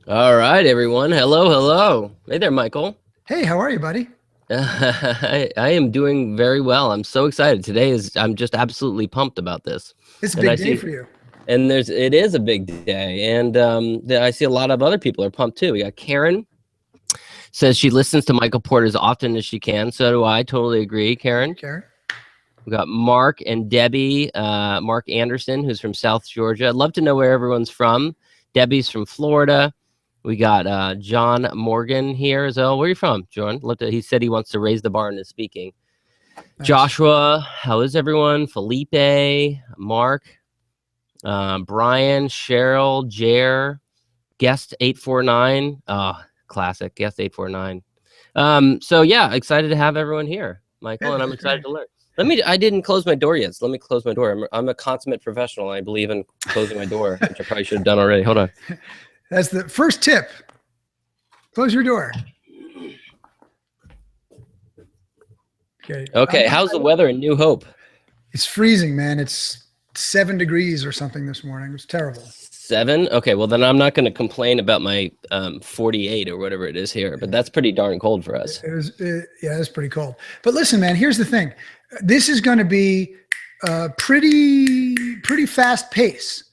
All right, everyone. Hello, hello. Hey there, Michael. Hey, how are you, buddy? I am doing very well. I'm so excited. I'm just absolutely pumped about this. It's a And I big day see, for you. it is a big day. And I see a lot of other people are pumped too. We got Karen says she listens to Michael Porter as often as she can. So do I. Totally agree, Thank you, Karen. Karen. We got Mark and Debbie, Mark Anderson, who's from South Georgia. I'd love to know where everyone's from. Debbie's from Florida. We got John Morgan here as well. Where are you from, John? He said he wants to raise the bar in his speaking. Nice. Joshua, how is everyone? Felipe, Mark, Brian, Cheryl, Jer, guest 849. Oh, classic, guest 849. So yeah, excited to have everyone here, Yeah, Michael, and I'm that's excited great. to learn. I didn't close my door yet, so let me close my door. I'm a consummate professional. I believe in closing my door, which I probably should have done already. Hold on. That's the first tip. Close your door. Okay. Okay, how's the weather in New Hope? It's freezing, man. It's 7 degrees or something this morning. It was terrible. 7? Okay, well then I'm not going to complain about my 48 or whatever it is here, but that's pretty darn cold for us. Yeah, it's pretty cold. But listen, man, here's the thing. This is going to be a pretty fast pace.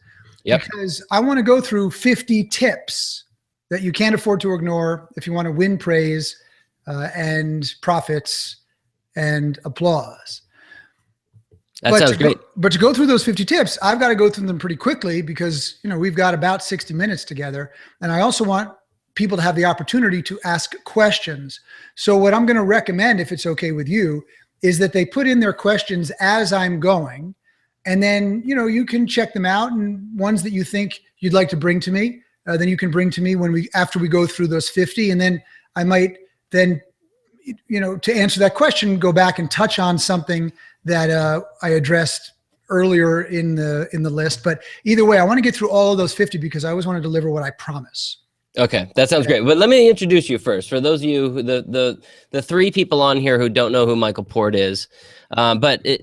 Yep. Because I want to go through 50 tips that you can't afford to ignore if you want to win praise and profits and applause. That sounds great. But to go through those 50 tips, I've got to go through them pretty quickly because, we've got about 60 minutes together. And I also want people to have the opportunity to ask questions. So what I'm going to recommend, if it's okay with you, is that they put in their questions as I'm going. And then, you can check them out, and ones that you think you'd like to bring to me, then you can bring to me after we go through those 50. And then I might then, to answer that question, go back and touch on something that I addressed earlier in the list. But either way, I want to get through all of those 50 because I always want to deliver what I promise. Okay, that sounds great. But let me introduce you first. For those of you, the three people on here who don't know who Michael Port is,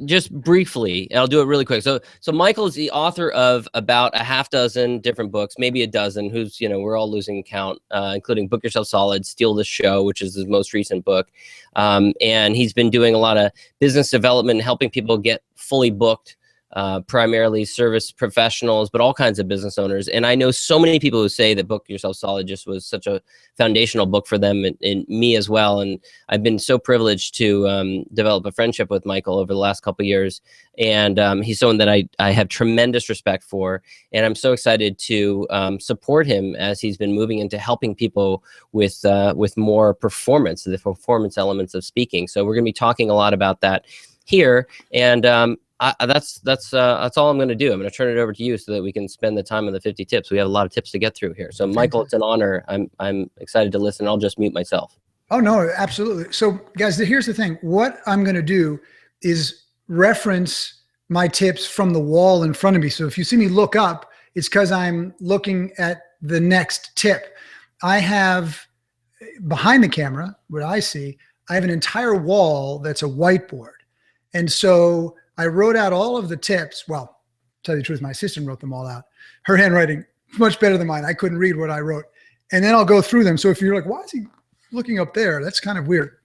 just briefly, and I'll do it really quick. So Michael is the author of about a half dozen different books, maybe a dozen. We're all losing count, including Book Yourself Solid, Steal This Show, which is his most recent book, and he's been doing a lot of business development, and helping people get fully booked. Primarily service professionals, but all kinds of business owners. And I know so many people who say that Book Yourself Solid just was such a foundational book for them, and me as well. And I've been so privileged to develop a friendship with Michael over the last couple of years. And he's someone that I have tremendous respect for. And I'm so excited to support him as he's been moving into helping people with more performance, the performance elements of speaking. So we're going to be talking a lot about that here. And that's all I'm going to do. I'm going to turn it over to you so that we can spend the time on the 50 tips. We have a lot of tips to get through here. So Michael, it's an honor. I'm excited to listen. I'll just mute myself. Oh, no, absolutely. So guys, here's the thing. What I'm going to do is reference my tips from the wall in front of me. So if you see me look up, it's because I'm looking at the next tip. I have behind the camera, what I see, I have an entire wall that's a whiteboard. And so I wrote out all of the tips. Well, to tell you the truth, my assistant wrote them all out. Her handwriting is much better than mine. I couldn't read what I wrote. And then I'll go through them. So if you're like, why is he looking up there? That's kind of weird.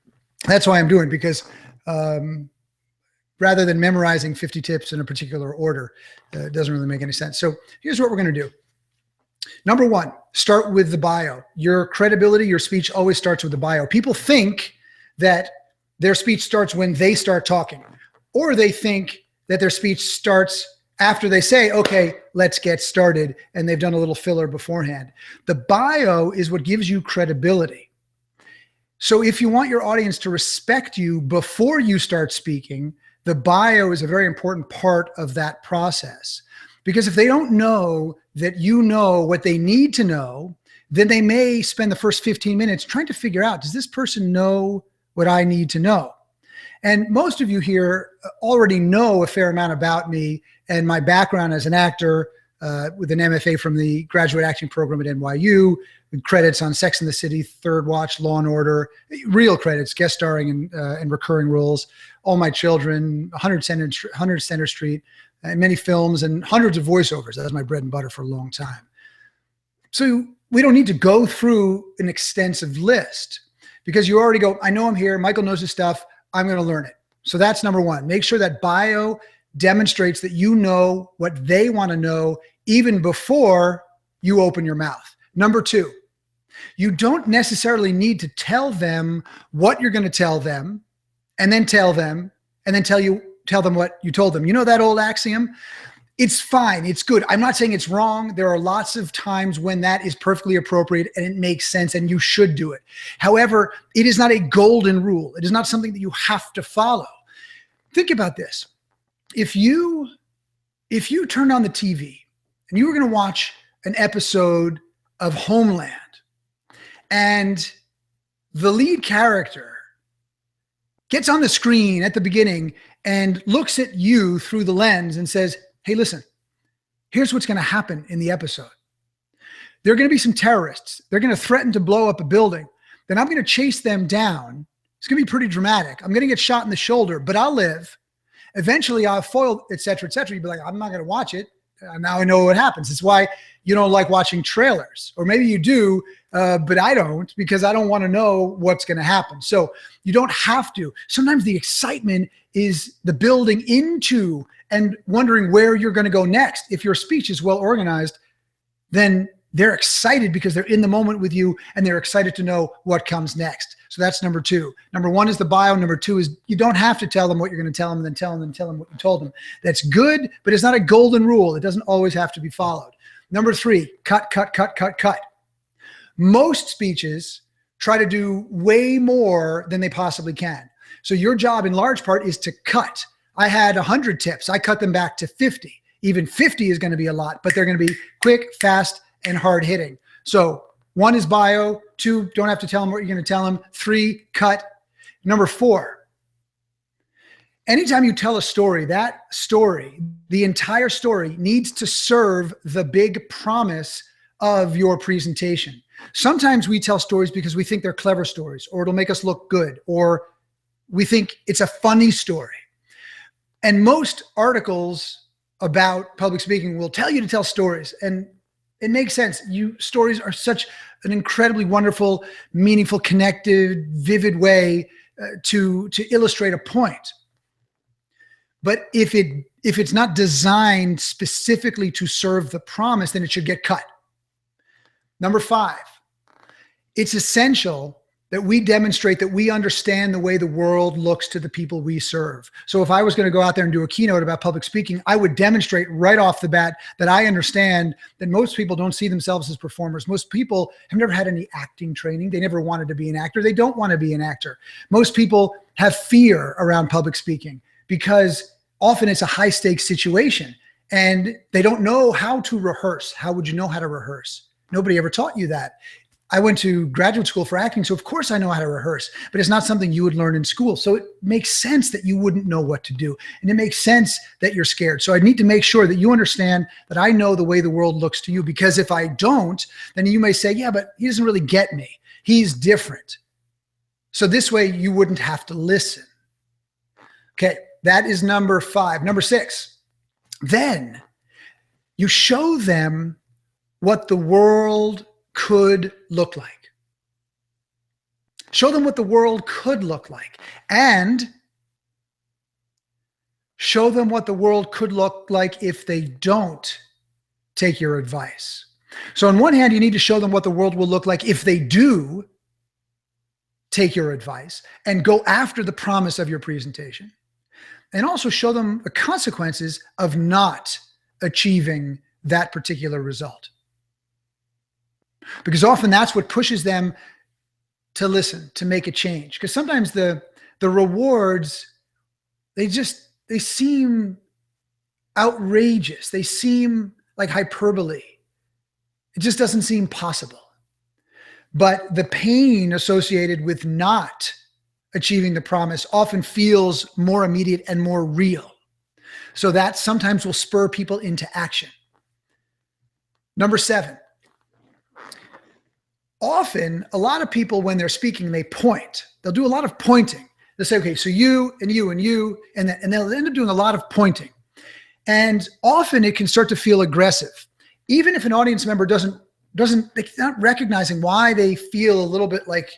That's why I'm doing, because rather than memorizing 50 tips in a particular order, it doesn't really make any sense. So here's what we're going to do. Number one, start with the bio. Your credibility, your speech always starts with the bio. People think that their speech starts when they start talking, or they think that their speech starts after they say, okay, let's get started, and they've done a little filler beforehand. The bio is what gives you credibility. So if you want your audience to respect you before you start speaking, the bio is a very important part of that process. Because if they don't know that you know what they need to know, then they may spend the first 15 minutes trying to figure out, does this person know what I need to know? And most of you here already know a fair amount about me and my background as an actor with an MFA from the graduate acting program at NYU, with credits on Sex and the City, Third Watch, Law and Order, real credits, guest starring in recurring roles, All My Children, 100 Center Street, and many films and hundreds of voiceovers. That was my bread and butter for a long time. So we don't need to go through an extensive list because you already go, I know I'm here. Michael knows his stuff. I'm going to learn it. So that's number one. Make sure that bio demonstrates that you know what they want to know even before you open your mouth. Number two, you don't necessarily need to tell them what you're going to tell them and then tell them and then tell them what you told them. You know that old axiom? It's fine. It's good. I'm not saying it's wrong. There are lots of times when that is perfectly appropriate and it makes sense and you should do it. However, it is not a golden rule. It is not something that you have to follow. Think about this. If you turned on the TV and you were going to watch an episode of Homeland and the lead character gets on the screen at the beginning and looks at you through the lens and says, hey, listen, here's what's going to happen in the episode. There are going to be some terrorists. They're going to threaten to blow up a building. Then I'm going to chase them down. It's going to be pretty dramatic. I'm going to get shot in the shoulder, but I'll live. Eventually I'll foil, et cetera, et cetera. You'd be like, I'm not going to watch it. Now I know what happens. It's why you don't like watching trailers, or maybe you do, but I don't, because I don't want to know what's going to happen. So you don't have to. Sometimes the excitement is the building into and wondering where you're going to go next. If your speech is well organized, then they're excited because they're in the moment with you and they're excited to know what comes next. So that's number two. Number one is the bio. Number two is you don't have to tell them what you're going to tell them and then tell them what you told them. That's good, but it's not a golden rule. It doesn't always have to be followed. Number three, cut. Most speeches try to do way more than they possibly can. So your job in large part is to cut. I had 100 tips. I cut them back to 50. Even 50 is going to be a lot, but they're going to be quick, fast, and hard hitting. So one is bio. Two, don't have to tell them what you're going to tell them. Three, cut. Number four, anytime you tell a story, that story, the entire story needs to serve the big promise of your presentation. Sometimes we tell stories because we think they're clever stories, or it'll make us look good, or we think it's a funny story. And most articles about public speaking will tell you to tell stories, and it makes sense. Stories are such an incredibly wonderful, meaningful, connected, vivid way to illustrate a point. But if it's not designed specifically to serve the promise, then it should get cut. Number five, it's essential that we demonstrate that we understand the way the world looks to the people we serve. So if I was going to go out there and do a keynote about public speaking, I would demonstrate right off the bat that I understand that most people don't see themselves as performers. Most people have never had any acting training. They never wanted to be an actor. They don't want to be an actor. Most people have fear around public speaking because often it's a high stakes situation and they don't know how to rehearse. How would you know how to rehearse? Nobody ever taught you that. I went to graduate school for acting, so of course I know how to rehearse, but it's not something you would learn in school. So it makes sense that you wouldn't know what to do. And it makes sense that you're scared. So I need to make sure that you understand that I know the way the world looks to you, because if I don't, then you may say, yeah, but he doesn't really get me. He's different. So this way you wouldn't have to listen. Okay, that is number five. Number six, then you show them what the world could look like. Show them what the world could look like, and show them what the world could look like if they don't take your advice. So on one hand, you need to show them what the world will look like if they do take your advice and go after the promise of your presentation, and also show them the consequences of not achieving that particular result. Because often that's what pushes them to listen, to make a change. Because sometimes the rewards, they seem outrageous. They seem like hyperbole. It just doesn't seem possible. But the pain associated with not achieving the promise often feels more immediate and more real. So that sometimes will spur people into action. Number seven. Often, a lot of people, when they're speaking, they point. They'll do a lot of pointing. They'll say, okay, so you and you and you, and they'll end up doing a lot of pointing. And often it can start to feel aggressive. Even if an audience member doesn't they're not recognizing why they feel a little bit like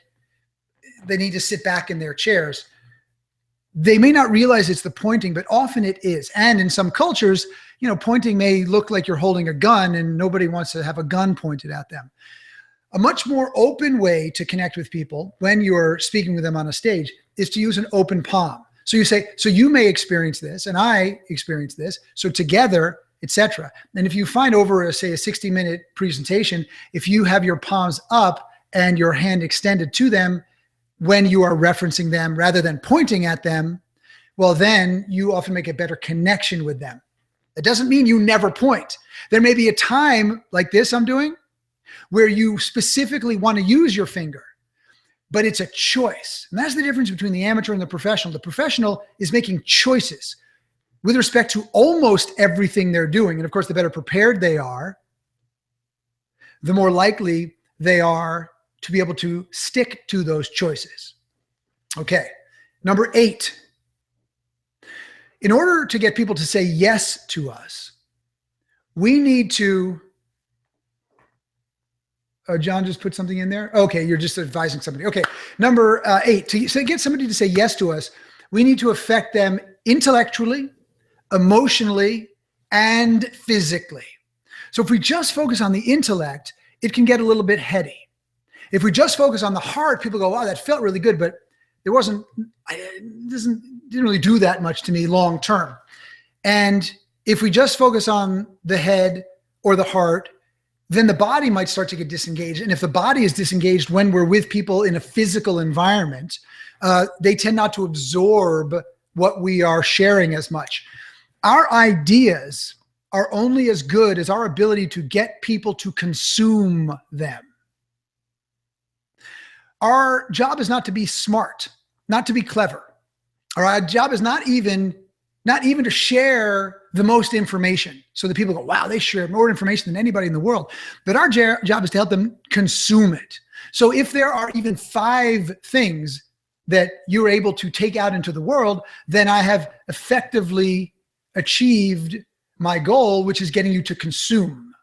they need to sit back in their chairs. They may not realize it's the pointing, but often it is. And in some cultures, pointing may look like you're holding a gun, and nobody wants to have a gun pointed at them. A much more open way to connect with people when you're speaking with them on a stage is to use an open palm. So you say, so you may experience this and I experience this, so together, etc. And if you find over, say, a 60-minute presentation, if you have your palms up and your hand extended to them when you are referencing them rather than pointing at them, well, then you often make a better connection with them. It doesn't mean you never point. There may be a time like this I'm doing where you specifically want to use your finger, but it's a choice. And that's the difference between the amateur and the professional. The professional is making choices with respect to almost everything they're doing. And of course, the better prepared they are, the more likely they are to be able to stick to those choices. Okay, number 8. In order to get people to say yes to us, we need to, John just put something in there. Okay, you're just advising somebody. Okay, number 8, to get somebody to say yes to us, we need to affect them intellectually, emotionally, and physically. So if we just focus on the intellect, it can get a little bit heady. If we just focus on the heart, people go, wow, that felt really good, but it didn't really do that much to me long term. And if we just focus on the head or the heart, then the body might start to get disengaged. And if the body is disengaged when we're with people in a physical environment, they tend not to absorb what we are sharing as much. Our ideas are only as good as our ability to get people to consume them. Our job is not to be smart, not to be clever. Our job is not even to share the most information so that people go, wow, they share more information than anybody in the world. But our job is to help them consume it. So if there are even 5 things that you're able to take out into the world, then I have effectively achieved my goal, which is getting you to consume.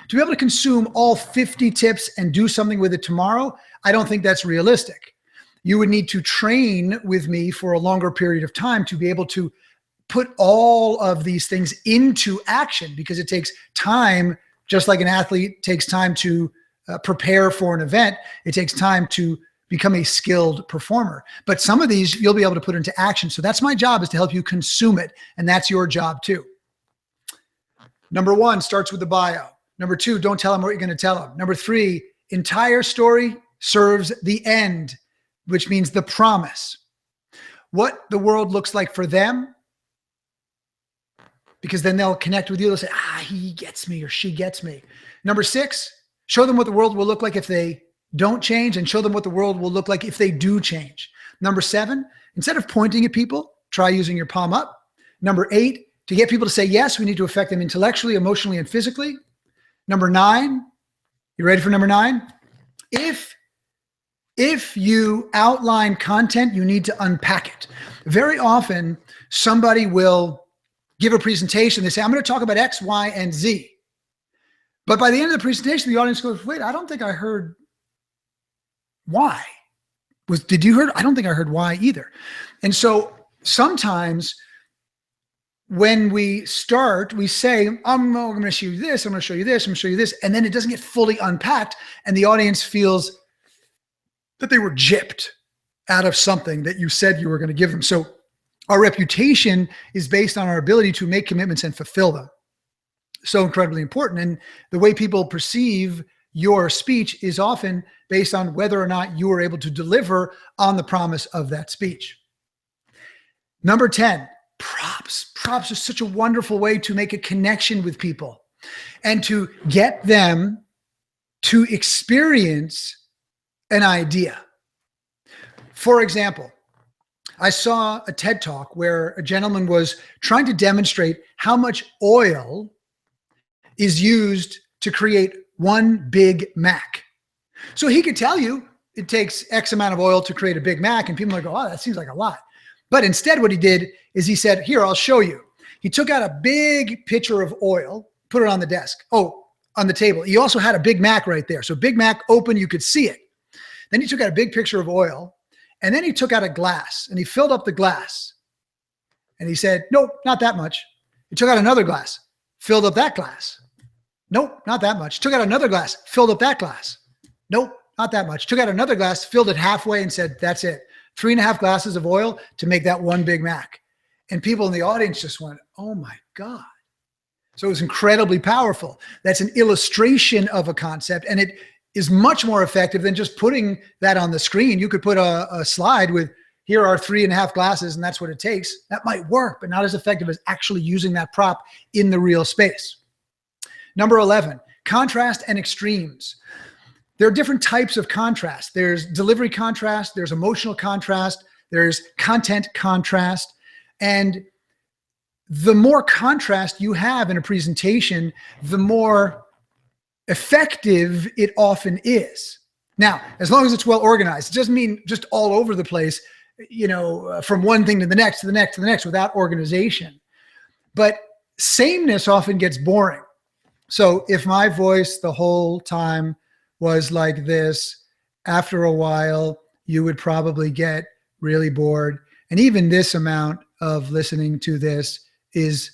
To be able to consume all 50 tips and do something with it tomorrow, I don't think that's realistic. You would need to train with me for a longer period of time to be able to put all of these things into action, because it takes time, just like an athlete takes time to prepare for an event. It takes time to become a skilled performer. But some of these you'll be able to put into action. So that's my job, is to help you consume it. And that's your job too. Number 1 starts with the bio. Number 2, don't tell them what you're going to tell them. Number 3, entire story serves the end, which means the promise. What the world looks like for them, because then they'll connect with you. They'll say, he gets me or she gets me. Number 6, show them what the world will look like if they don't change, and show them what the world will look like if they do change. Number 7, instead of pointing at people, try using your palm up. Number 8, to get people to say yes, we need to affect them intellectually, emotionally, and physically. Number 9, you ready for number 9? If you outline content, you need to unpack it. Very often, somebody will give a presentation. They say, I'm going to talk about X, Y, and Z. But by the end of the presentation, the audience goes, wait, I don't think I heard Y. Did you hear? I don't think I heard Y either. And so sometimes when we start, we say, I'm going to show you this, I'm going to show you this, I'm going to show you this. And then it doesn't get fully unpacked. And the audience feels that they were gypped out of something that you said you were going to give them. So our reputation is based on our ability to make commitments and fulfill them. So incredibly important. And the way people perceive your speech is often based on whether or not you are able to deliver on the promise of that speech. Number 10, props. Props are such a wonderful way to make a connection with people and to get them to experience an idea. For example, I saw a TED Talk where a gentleman was trying to demonstrate how much oil is used to create one Big Mac. So he could tell you it takes X amount of oil to create a Big Mac, and people are like, oh, that seems like a lot. But instead what he did is he said, here, I'll show you. He took out a big pitcher of oil, put it on the desk. Oh, on the table. He also had a Big Mac right there. So Big Mac open, you could see it. Then he took out a big picture of oil, and then he took out a glass and he filled up the glass. And he said, nope, not that much. He took out another glass, filled up that glass. Nope, not that much. Took out another glass, filled up that glass. Nope, not that much. Took out another glass, filled it halfway and said, that's it. 3.5 glasses of oil to make that one Big Mac. And people in the audience just went, oh my God. So it was incredibly powerful. That's an illustration of a concept, and it is much more effective than just putting that on the screen. You could put a slide with, here are 3.5 glasses, and that's what it takes. That might work, but not as effective as actually using that prop in the real space. Number 11, contrast and extremes. There are different types of contrast. There's delivery contrast, there's emotional contrast, there's content contrast, and the more contrast you have in a presentation, the more effective it often is. Now, as long as it's well organized, it doesn't mean just all over the place, from one thing to the next, to the next, to the next, without organization. But sameness often gets boring. So if my voice the whole time was like this, after a while, you would probably get really bored. And even this amount of listening to this is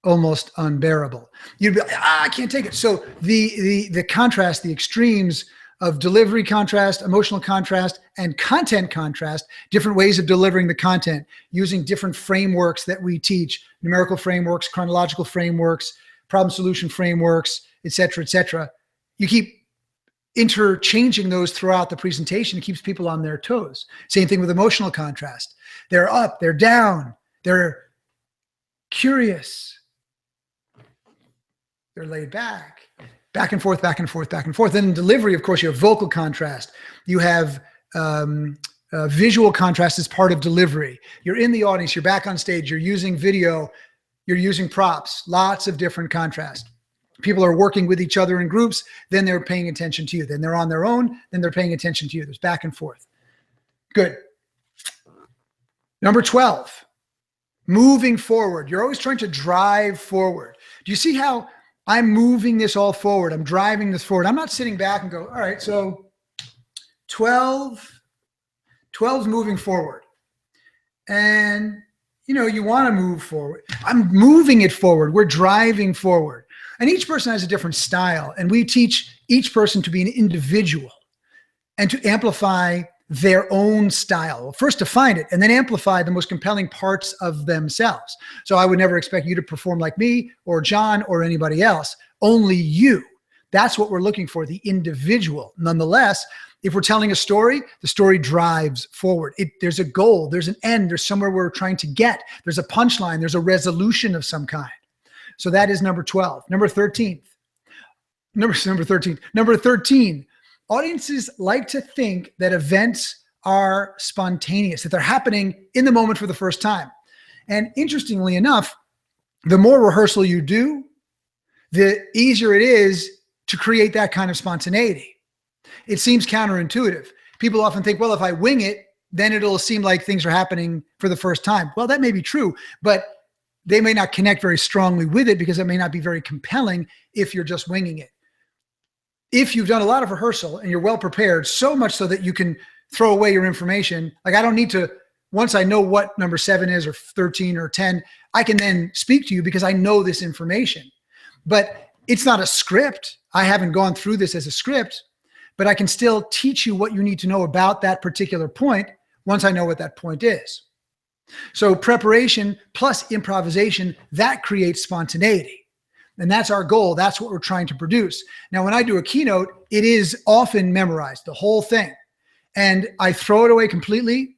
almost unbearable. You'd be like, I can't take it. So the contrast, the extremes of delivery contrast, emotional contrast, and content contrast, different ways of delivering the content using different frameworks that we teach, numerical frameworks, chronological frameworks, problem solution frameworks, et cetera, et cetera. You keep interchanging those throughout the presentation. It keeps people on their toes. Same thing with emotional contrast. They're up, they're down, they're curious, they're laid back and forth, back and forth, back and forth. Then in delivery, of course, you have vocal contrast. You have visual contrast as part of delivery. You're in the audience, you're back on stage, you're using video, you're using props, lots of different contrast. People are working with each other in groups, then they're paying attention to you. Then they're on their own, then they're paying attention to you. There's back and forth. Good. Number 12, moving forward. You're always trying to drive forward. Do you see how I'm moving this all forward? I'm driving this forward. I'm not sitting back and go, all right, so 12's moving forward. And, you want to move forward. I'm moving it forward. We're driving forward. And each person has a different style. And we teach each person to be an individual and to amplify their own style. Well, first define it and then amplify the most compelling parts of themselves. So I would never expect you to perform like me or John or anybody else, only you. That's what we're looking for, the individual. Nonetheless, if we're telling a story, the story drives forward. There's a goal, there's an end, there's somewhere we're trying to get. There's a punchline, there's a resolution of some kind. So that is number 12. Number 13. Number 13. Audiences like to think that events are spontaneous, that they're happening in the moment for the first time. And interestingly enough, the more rehearsal you do, the easier it is to create that kind of spontaneity. It seems counterintuitive. People often think, well, if I wing it, then it'll seem like things are happening for the first time. Well, that may be true, but they may not connect very strongly with it because it may not be very compelling if you're just winging it. If you've done a lot of rehearsal and you're well prepared, so much so that you can throw away your information, like I don't need to, once I know what number 7 is or 13 or 10, I can then speak to you because I know this information. But it's not a script. I haven't gone through this as a script, but I can still teach you what you need to know about that particular point once I know what that point is. So preparation plus improvisation, that creates spontaneity. And that's our goal. That's what we're trying to produce. Now, when I do a keynote, it is often memorized, the whole thing. And I throw it away completely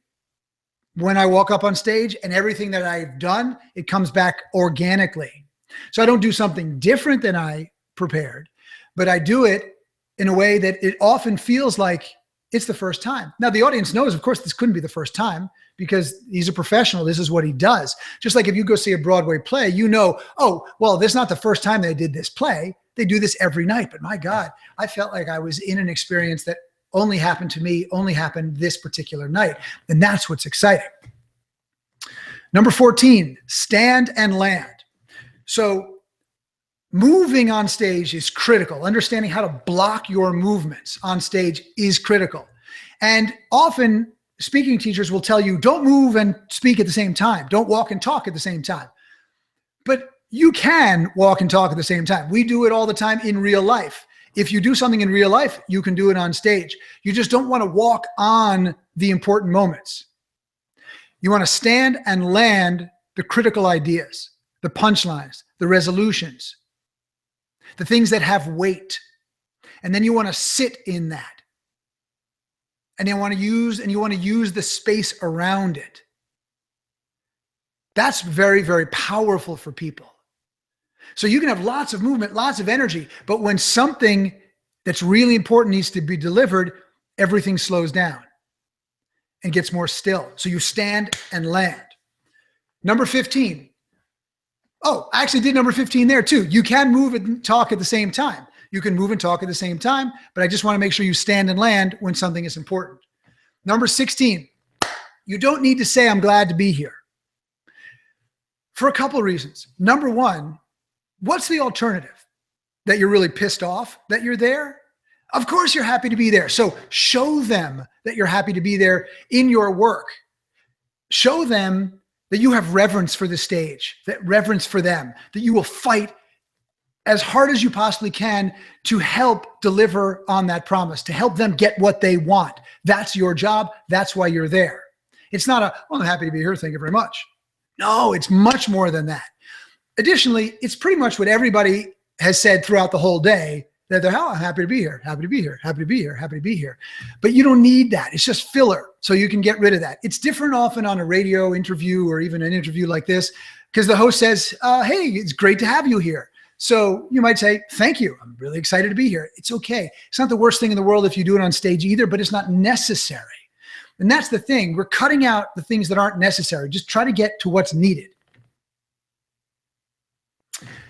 when I walk up on stage, and everything that I've done, it comes back organically. So I don't do something different than I prepared, but I do it in a way that it often feels like it's the first time. Now, the audience knows, of course, this couldn't be the first time because he's a professional. This is what he does. Just like if you go see a Broadway play, oh, well, this is not the first time they did this play. They do this every night. But my God, I felt like I was in an experience that only happened to me, only happened this particular night. And that's what's exciting. Number 14, stand and land. So moving on stage is critical. Understanding how to block your movements on stage is critical. And often speaking teachers will tell you, don't move and speak at the same time. Don't walk and talk at the same time. But you can walk and talk at the same time. We do it all the time in real life. If you do something in real life, you can do it on stage. You just don't want to walk on the important moments. You want to stand and land the critical ideas, the punchlines, the resolutions, the things that have weight. And then you want to sit in that. And you want to use the space around it. That's very, very powerful for people. So you can have lots of movement, lots of energy, but when something that's really important needs to be delivered, everything slows down and gets more still. So you stand and land. Number 15. Oh, I actually did number 15 there too. You can move and talk at the same time. You can move and talk at the same time, but I just want to make sure you stand and land when something is important. Number 16. You don't need to say, I'm glad to be here. For a couple of reasons. Number one, what's the alternative? That you're really pissed off that you're there? Of course you're happy to be there. So show them that you're happy to be there in your work. Show them that you have reverence for the stage, that reverence for them, that you will fight as hard as you possibly can to help deliver on that promise, to help them get what they want. That's your job. That's why you're there. It's not I'm happy to be here. Thank you very much. No, it's much more than that. Additionally, it's pretty much what everybody has said throughout the whole day, that they're happy to be here, happy to be here, happy to be here, happy to be here. But you don't need that. It's just filler. So you can get rid of that. It's different often on a radio interview or even an interview like this, because the host says, hey, it's great to have you here. So you might say, thank you. I'm really excited to be here. It's okay. It's not the worst thing in the world if you do it on stage either, but it's not necessary. And that's the thing. We're cutting out the things that aren't necessary. Just try to get to what's needed.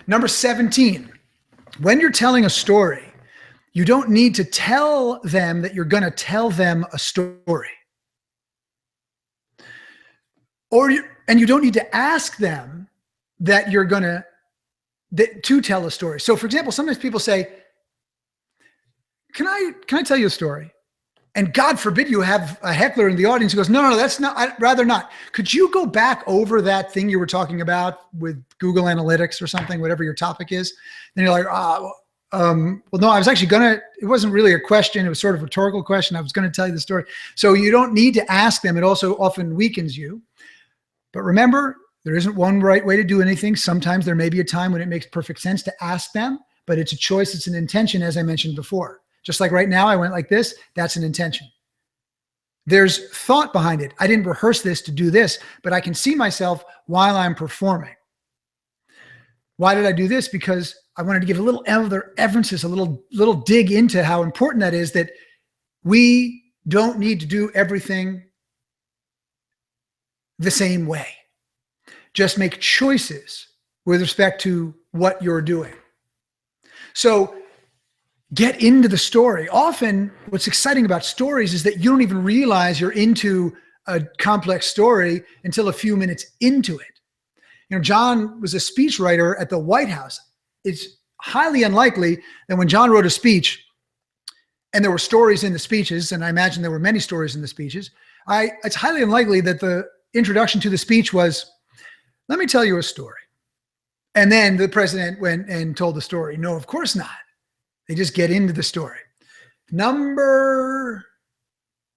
Number 17, when you're telling a story, you don't need to tell them that you're going to tell them a story. And you don't need to ask them that you're going to tell a story. So for example, sometimes people say, can I tell you a story? And God forbid you have a heckler in the audience who goes, no, that's not, I'd rather not. Could you go back over that thing you were talking about with Google Analytics or something, whatever your topic is? Then you're like, well, no, I was actually it wasn't really a question. It was sort of a rhetorical question. I was going to tell you the story. So you don't need to ask them. It also often weakens you. But remember, there isn't one right way to do anything. Sometimes there may be a time when it makes perfect sense to ask them, but it's a choice. It's an intention, as I mentioned before. Just like right now, I went like this. That's an intention. There's thought behind it. I didn't rehearse this to do this, but I can see myself while I'm performing. Why did I do this? Because I wanted to give a little other emphasis, a little dig into how important that is, that we don't need to do everything the same way. Just make choices with respect to what you're doing. So get into the story. Often what's exciting about stories is that you don't even realize you're into a complex story until a few minutes into it. You know, John was a speechwriter at the White House. It's highly unlikely that when John wrote a speech and there were stories in the speeches, and I imagine there were many stories in the speeches, it's highly unlikely that the introduction to the speech was, let me tell you a story. And then the president went and told the story. No, of course not. They just get into the story. Number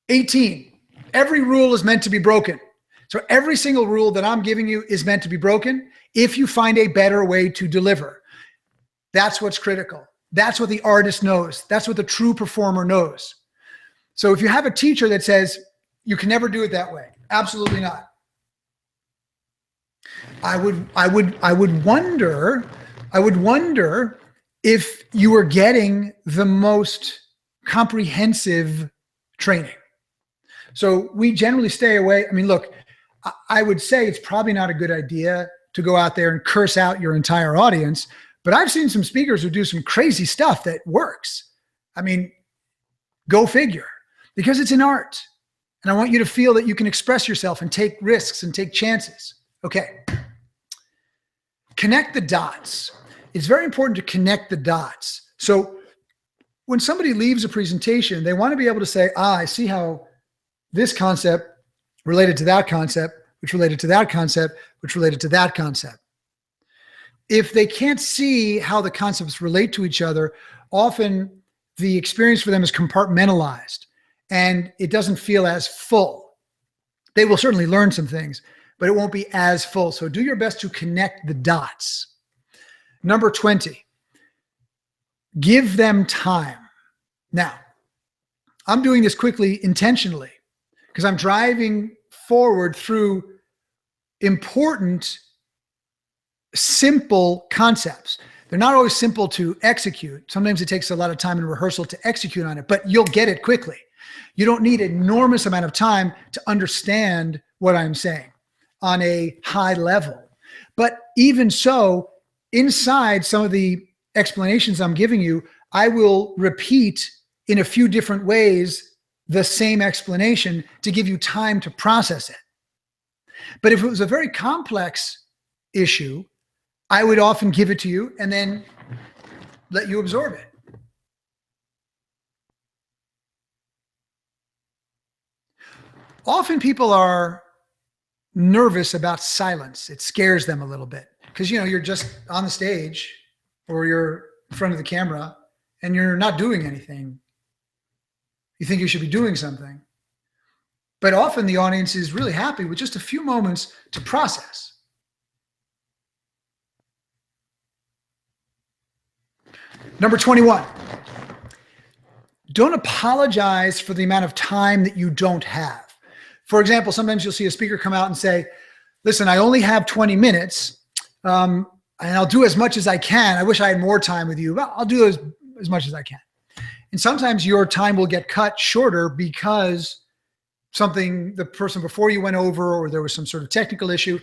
18, every rule is meant to be broken. So every single rule that I'm giving you is meant to be broken if you find a better way to deliver. That's what's critical. That's what the artist knows. That's what the true performer knows. So if you have a teacher that says, you can never do it that way, absolutely not. I would wonder if you were getting the most comprehensive training. So we generally stay away. I mean, look, I would say it's probably not a good idea to go out there and curse out your entire audience, but I've seen some speakers who do some crazy stuff that works. I mean, go figure, because it's an art. And I want you to feel that you can express yourself and take risks and take chances. Okay. Connect the dots. it's very important to connect the dots. So when somebody leaves a presentation, they want to be able to say, I see how this concept related to that concept, which related to that concept, which related to that concept. If they can't see how the concepts relate to each other, often the experience for them is compartmentalized and it doesn't feel as full. They will certainly learn some things, but it won't be as full. So do your best to connect the dots. Number 20, give them time. Now, I'm doing this quickly intentionally because I'm driving forward through important, simple concepts. They're not always simple to execute. Sometimes it takes a lot of time and rehearsal to execute on it, but you'll get it quickly. You don't need an enormous amount of time to understand what I'm saying on a high level. But even so, inside some of the explanations I'm giving you, I will repeat in a few different ways the same explanation to give you time to process it. But if it was a very complex issue, I would often give it to you and then let you absorb it. Often people are nervous about silence. It scares them a little bit because, you know, you're just on the stage or you're in front of the camera and you're not doing anything. You think you should be doing something. But often the audience is really happy with just a few moments to process. Number 21, don't apologize for the amount of time that you don't have. For example, sometimes you'll see a speaker come out and say, listen, I only have 20 minutes and I'll do as much as I can. I wish I had more time with you, but I'll do as much as I can. And sometimes your time will get cut shorter because something the person before you went over, or there was some sort of technical issue,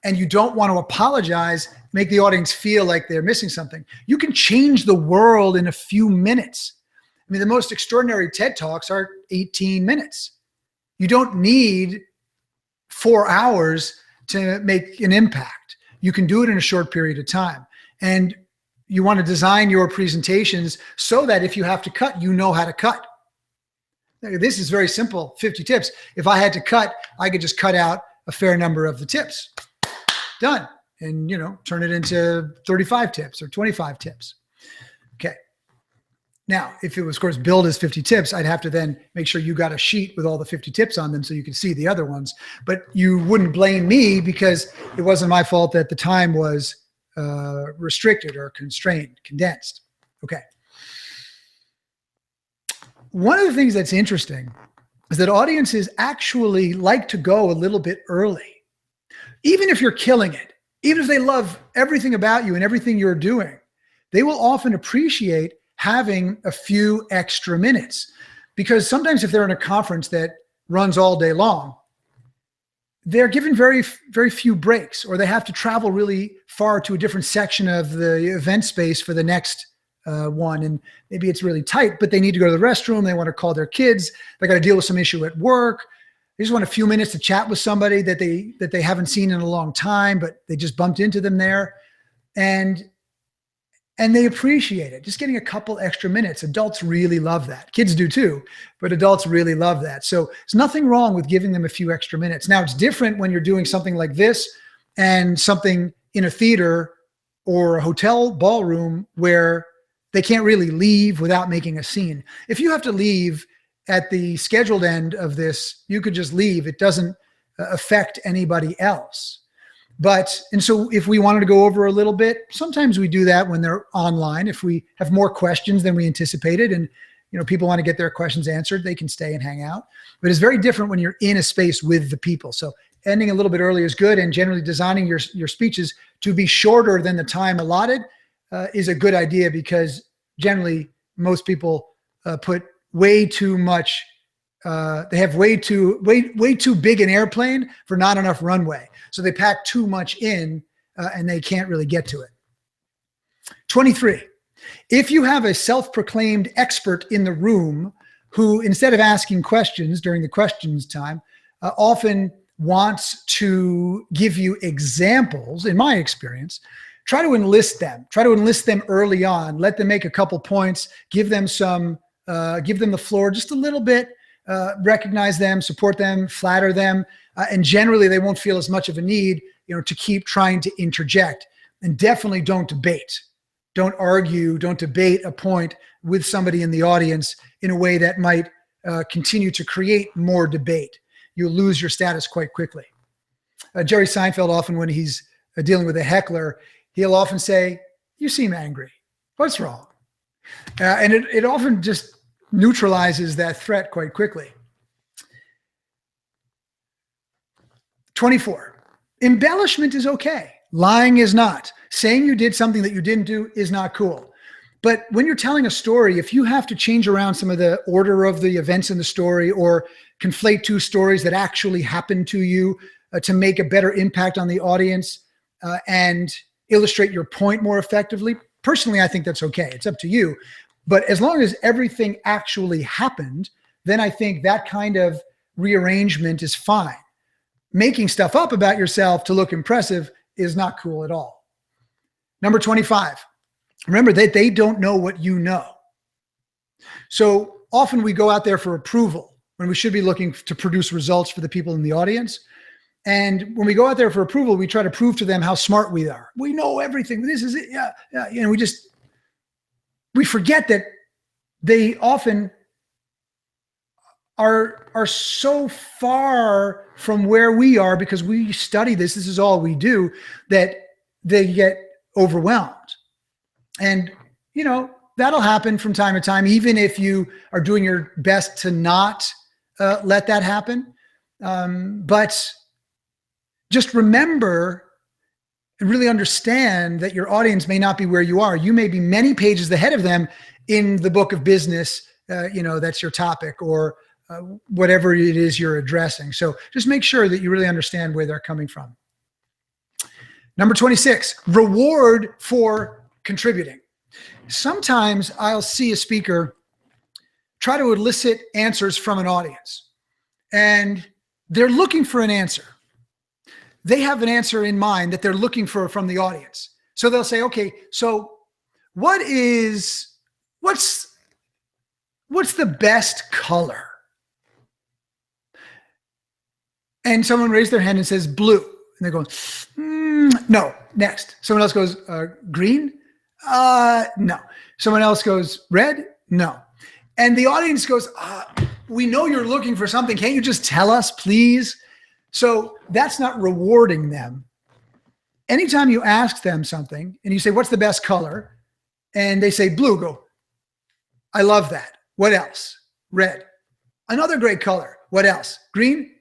and you don't want to apologize, make the audience feel like they're missing something. You can change the world in a few minutes. I mean, the most extraordinary TED Talks are 18 minutes. You don't need 4 hours to make an impact. You can do it in a short period of time. And you want to design your presentations so that if you have to cut, you know how to cut. This is very simple, 50 tips. If I had to cut, I could just cut out a fair number of the tips. Done. And, you know, turn it into 35 tips or 25 tips. Okay. Now, if it was, of course, billed as 50 tips, I'd have to then make sure you got a sheet with all the 50 tips on them so you can see the other ones. But you wouldn't blame me because it wasn't my fault that the time was restricted or constrained, condensed. Okay. One of the things that's interesting is that audiences actually like to go a little bit early. Even if you're killing it, even if they love everything about you and everything you're doing, they will often appreciate having a few extra minutes. Because sometimes if they're in a conference that runs all day long, they're given very, very few breaks, or they have to travel really far to a different section of the event space for the next one. And maybe it's really tight, but they need to go to the restroom. They want to call their kids. They got to deal with some issue at work. They just want a few minutes to chat with somebody that they haven't seen in a long time, but they just bumped into them there. And they appreciate it. Just getting a couple extra minutes. Adults really love that. Kids do too, but adults really love that. So there's nothing wrong with giving them a few extra minutes. Now, it's different when you're doing something like this and something in a theater or a hotel ballroom where they can't really leave without making a scene. If you have to leave at the scheduled end of this, you could just leave. It doesn't affect anybody else. And so if we wanted to go over a little bit, sometimes we do that when they're online. If we have more questions than we anticipated and, you know, people want to get their questions answered, they can stay and hang out. But it's very different when you're in a space with the people. So ending a little bit early is good, and generally designing your speeches to be shorter than the time allotted is a good idea, because generally most people put way too much. They have way too big an airplane for not enough runway. So they pack too much in and they can't really get to it. 23, if you have a self-proclaimed expert in the room who, instead of asking questions during the questions time, often wants to give you examples, in my experience, try to enlist them. Try to enlist them early on. Let them make a couple points. Give them the floor just a little bit. Recognize them, support them, flatter them, and generally they won't feel as much of a need, to keep trying to interject. And definitely don't debate. Don't argue. Don't debate a point with somebody in the audience in a way that might continue to create more debate. You'll lose your status quite quickly. Jerry Seinfeld, often when he's dealing with a heckler, he'll often say, "You seem angry. What's wrong?" And it often just neutralizes that threat quite quickly. 24. Embellishment is okay. Lying is not. Saying you did something that you didn't do is not cool. But when you're telling a story, if you have to change around some of the order of the events in the story or conflate two stories that actually happened to you to make a better impact on the audience and illustrate your point more effectively, personally, I think that's okay. It's up to you. But as long as everything actually happened, then I think that kind of rearrangement is fine. Making stuff up about yourself to look impressive is not cool at all. Number 25, remember that they don't know what you know. So often we go out there for approval when we should be looking to produce results for the people in the audience. And when we go out there for approval, we try to prove to them how smart we are. We know everything. This is it. Yeah. We forget that they often are so far from where we are because we study this. This is all we do, that they get overwhelmed. And, that'll happen from time to time, even if you are doing your best to not let that happen. But just remember and really understand that your audience may not be where you are. You may be many pages ahead of them in the book of business, that's your topic, or whatever it is you're addressing. So just make sure that you really understand where they're coming from. Number 26, reward for contributing. Sometimes I'll see a speaker try to elicit answers from an audience, and they're looking for an answer. They have an answer in mind that they're looking for from the audience. So they'll say, okay, so what's the best color? And someone raised their hand and says blue. And they go, no, next. Someone else goes, green? No. Someone else goes, red? No. And the audience goes, we know you're looking for something. Can't you just tell us, please? So that's not rewarding them. Anytime you ask them something and you say, what's the best color? And they say blue, go, I love that. What else? Red. Another great color. What else? Green?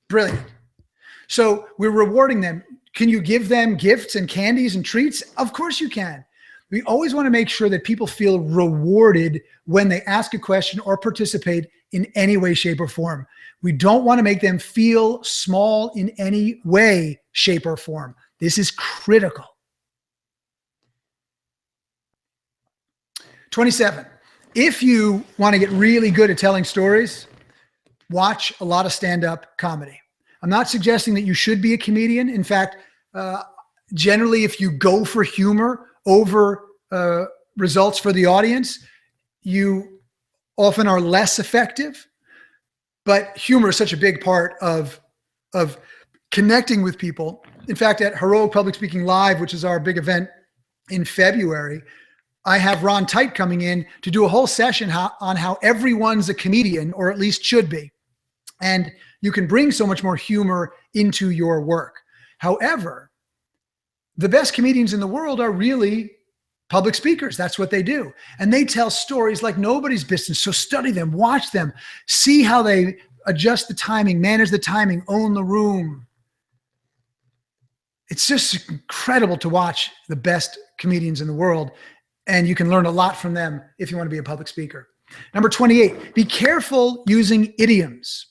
Brilliant. So we're rewarding them. Can you give them gifts and candies and treats? Of course you can. We always want to make sure that people feel rewarded when they ask a question or participate in any way, shape, or form. We don't want to make them feel small in any way, shape, or form. This is critical. 27. If you want to get really good at telling stories, watch a lot of stand-up comedy. I'm not suggesting that you should be a comedian. In fact, generally, if you go for humor over results for the audience, you often are less effective. But humor is such a big part of connecting with people. In fact, at Heroic Public Speaking Live, which is our big event in February, I have Ron Tite coming in to do a whole session on how everyone's a comedian, or at least should be. And you can bring so much more humor into your work. However, the best comedians in the world are really public speakers. That's what they do. And they tell stories like nobody's business. So study them, watch them, see how they adjust the timing, manage the timing, own the room. It's just incredible to watch the best comedians in the world. And you can learn a lot from them if you want to be a public speaker. Number 28, be careful using idioms.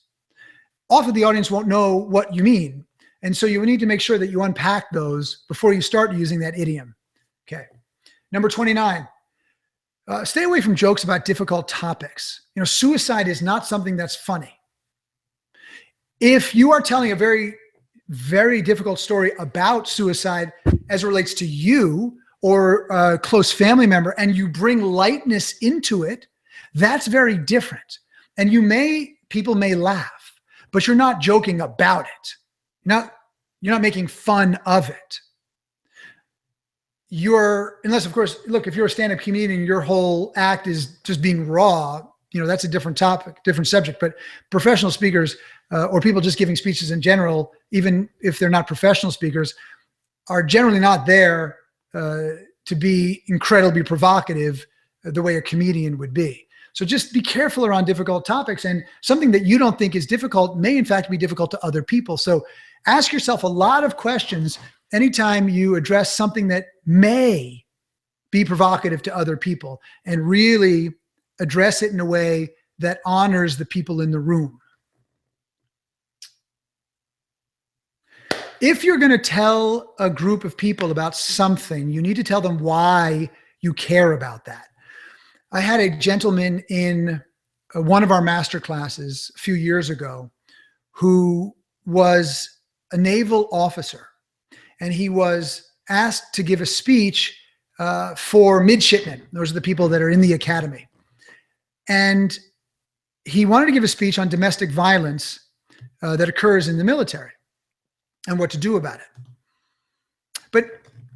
Often the audience won't know what you mean. And so you need to make sure that you unpack those before you start using that idiom. Okay. Number 29, stay away from jokes about difficult topics. Suicide is not something that's funny. If you are telling a very, very difficult story about suicide, as it relates to you or a close family member, and you bring lightness into it, that's very different. And people may laugh, but you're not joking about it. You're not making fun of it. Unless of course, look, if you're a stand-up comedian, your whole act is just being raw, that's a different topic, different subject. But professional speakers or people just giving speeches in general, even if they're not professional speakers, are generally not there to be incredibly provocative the way a comedian would be. So just be careful around difficult topics, and something that you don't think is difficult may in fact be difficult to other people. So ask yourself a lot of questions anytime you address something that may be provocative to other people, and really address it in a way that honors the people in the room. If you're going to tell a group of people about something, you need to tell them why you care about that. I had a gentleman in one of our master classes a few years ago who was a naval officer, and he was asked to give a speech for midshipmen. Those are the people that are in the academy. And he wanted to give a speech on domestic violence that occurs in the military and what to do about it. But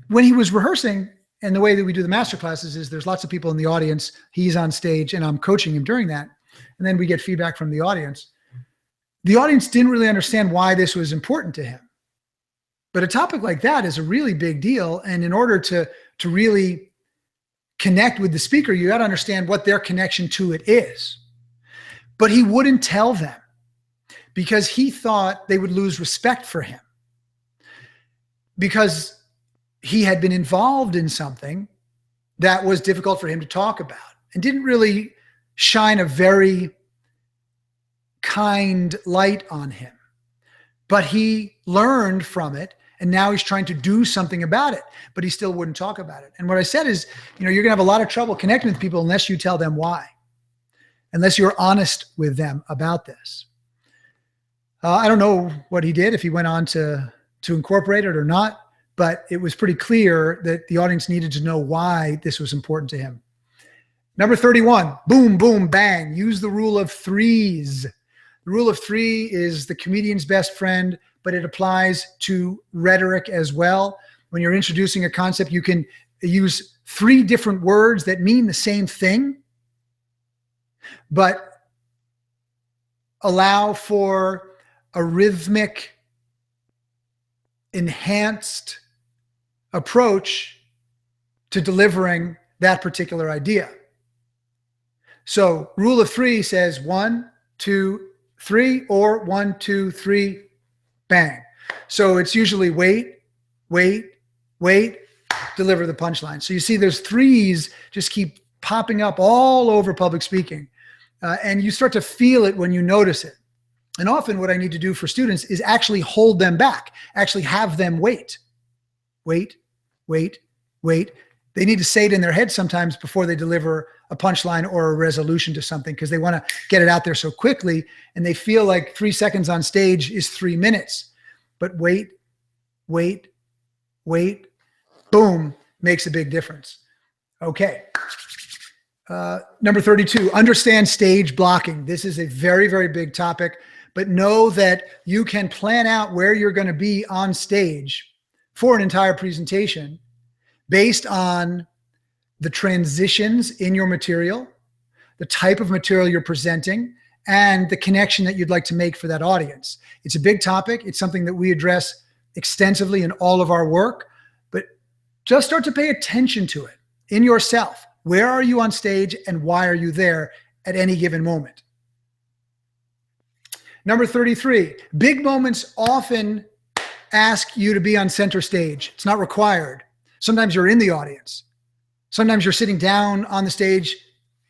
when he was rehearsing, and the way that we do the master classes is there's lots of people in the audience, he's on stage, and I'm coaching him during that. And then we get feedback from the audience. The audience didn't really understand why this was important to him. But a topic like that is a really big deal. And in order to really connect with the speaker, you got to understand what their connection to it is. But he wouldn't tell them because he thought they would lose respect for him, because he had been involved in something that was difficult for him to talk about, and didn't really shine a very kind light on him. But he learned from it, and now he's trying to do something about it, but he still wouldn't talk about it. And what I said is, you're going to have a lot of trouble connecting with people unless you tell them why, unless you're honest with them about this. I don't know what he did, if he went on to incorporate it or not, but it was pretty clear that the audience needed to know why this was important to him. Number 31, boom, boom, bang. Use the rule of threes. The rule of three is the comedian's best friend, but it applies to rhetoric as well. When you're introducing a concept, you can use 3 different words that mean the same thing, but allow for a rhythmic, enhanced approach to delivering that particular idea. So rule of 3 says 1, 2, 3, or 1, 2, 3, bang. So it's usually wait, wait, wait, deliver the punchline. So you see those threes just keep popping up all over public speaking. And you start to feel it when you notice it. And often what I need to do for students is actually hold them back, actually have them wait, wait, wait, wait. They need to say it in their head sometimes before they deliver a punchline or a resolution to something, because they want to get it out there so quickly, and they feel like 3 seconds on stage is 3 minutes. But wait, wait, wait, boom, makes a big difference. Okay. Number 32, understand stage blocking. This is a very, very big topic, but know that you can plan out where you're going to be on stage for an entire presentation based on the transitions in your material, the type of material you're presenting, and the connection that you'd like to make for that audience. It's a big topic. It's something that we address extensively in all of our work, but just start to pay attention to it in yourself. Where are you on stage, and why are you there at any given moment? Number 33, big moments often ask you to be on center stage. It's not required. Sometimes you're in the audience. Sometimes you're sitting down on the stage,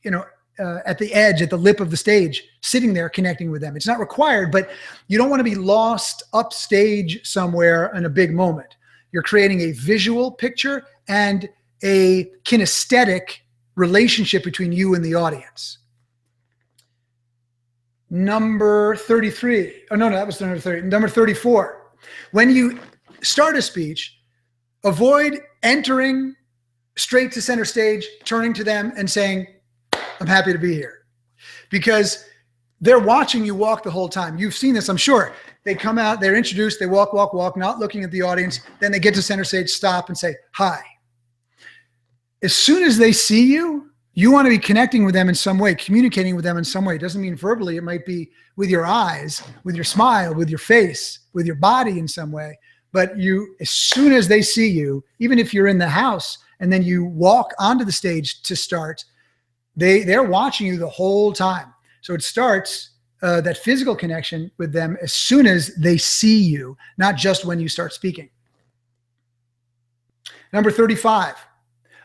at the edge, at the lip of the stage, sitting there connecting with them. It's not required, but you don't want to be lost upstage somewhere in a big moment. You're creating a visual picture and a kinesthetic relationship between you and the audience. Number 33. Oh, no, that was number 30. Number 34. When you start a speech, Avoid entering straight to center stage, turning to them and saying, I'm happy to be here. Because they're watching you walk the whole time. You've seen this, I'm sure. They come out, they're introduced, they walk, not looking at the audience. Then they get to center stage, stop and say, hi. As soon as they see you, you want to be connecting with them in some way, communicating with them in some way. It doesn't mean verbally. It might be with your eyes, with your smile, with your face, with your body in some way. But you, as soon as they see you, even if you're in the house and then you walk onto the stage to start, they're watching you the whole time. So it starts that physical connection with them as soon as they see you, not just when you start speaking. Number 35,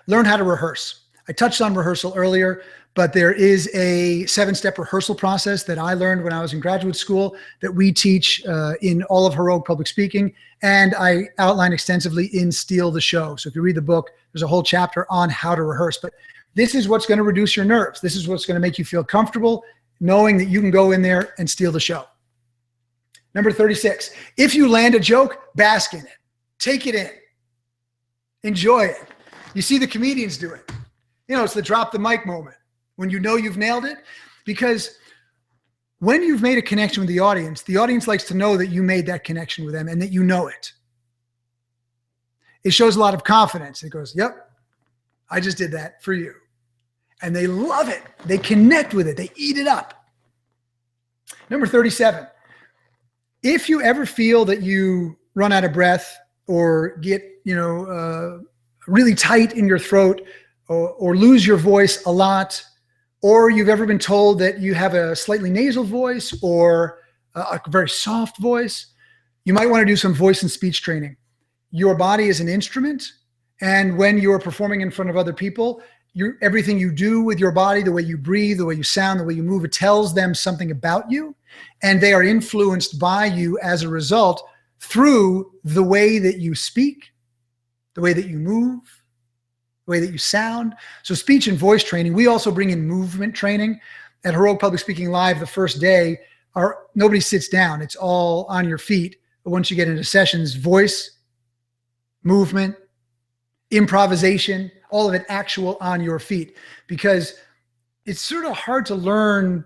learn how to rehearse. I touched on rehearsal earlier, but there is a 7-step rehearsal process that I learned when I was in graduate school that we teach in all of Heroic Public Speaking, and I outline extensively in Steal the Show. So if you read the book, there's a whole chapter on how to rehearse. But this is what's going to reduce your nerves. This is what's going to make you feel comfortable knowing that you can go in there and steal the show. Number 36, if you land a joke, bask in it. Take it in. Enjoy it. You see the comedians do it. You know, it's the drop the mic moment when you know you've nailed it, because when you've made a connection with the audience likes to know that you made that connection with them and that you know it. It shows a lot of confidence. It goes, yep, I just did that for you. And they love it. They connect with it. They eat it up. Number 37, if you ever feel that you run out of breath or get, really tight in your throat, or lose your voice a lot, or you've ever been told that you have a slightly nasal voice or a very soft voice, you might want to do some voice and speech training. Your body is an instrument, and when you're performing in front of other people, everything you do with your body, the way you breathe, the way you sound, the way you move, it tells them something about you, and they are influenced by you as a result through the way that you speak, the way that you move, the way that you sound. So speech and voice training. We also bring in movement training. At Heroic Public Speaking Live, the first day, nobody sits down. It's all on your feet. But once you get into sessions, voice, movement, improvisation, all of it actual on your feet. Because it's sort of hard to learn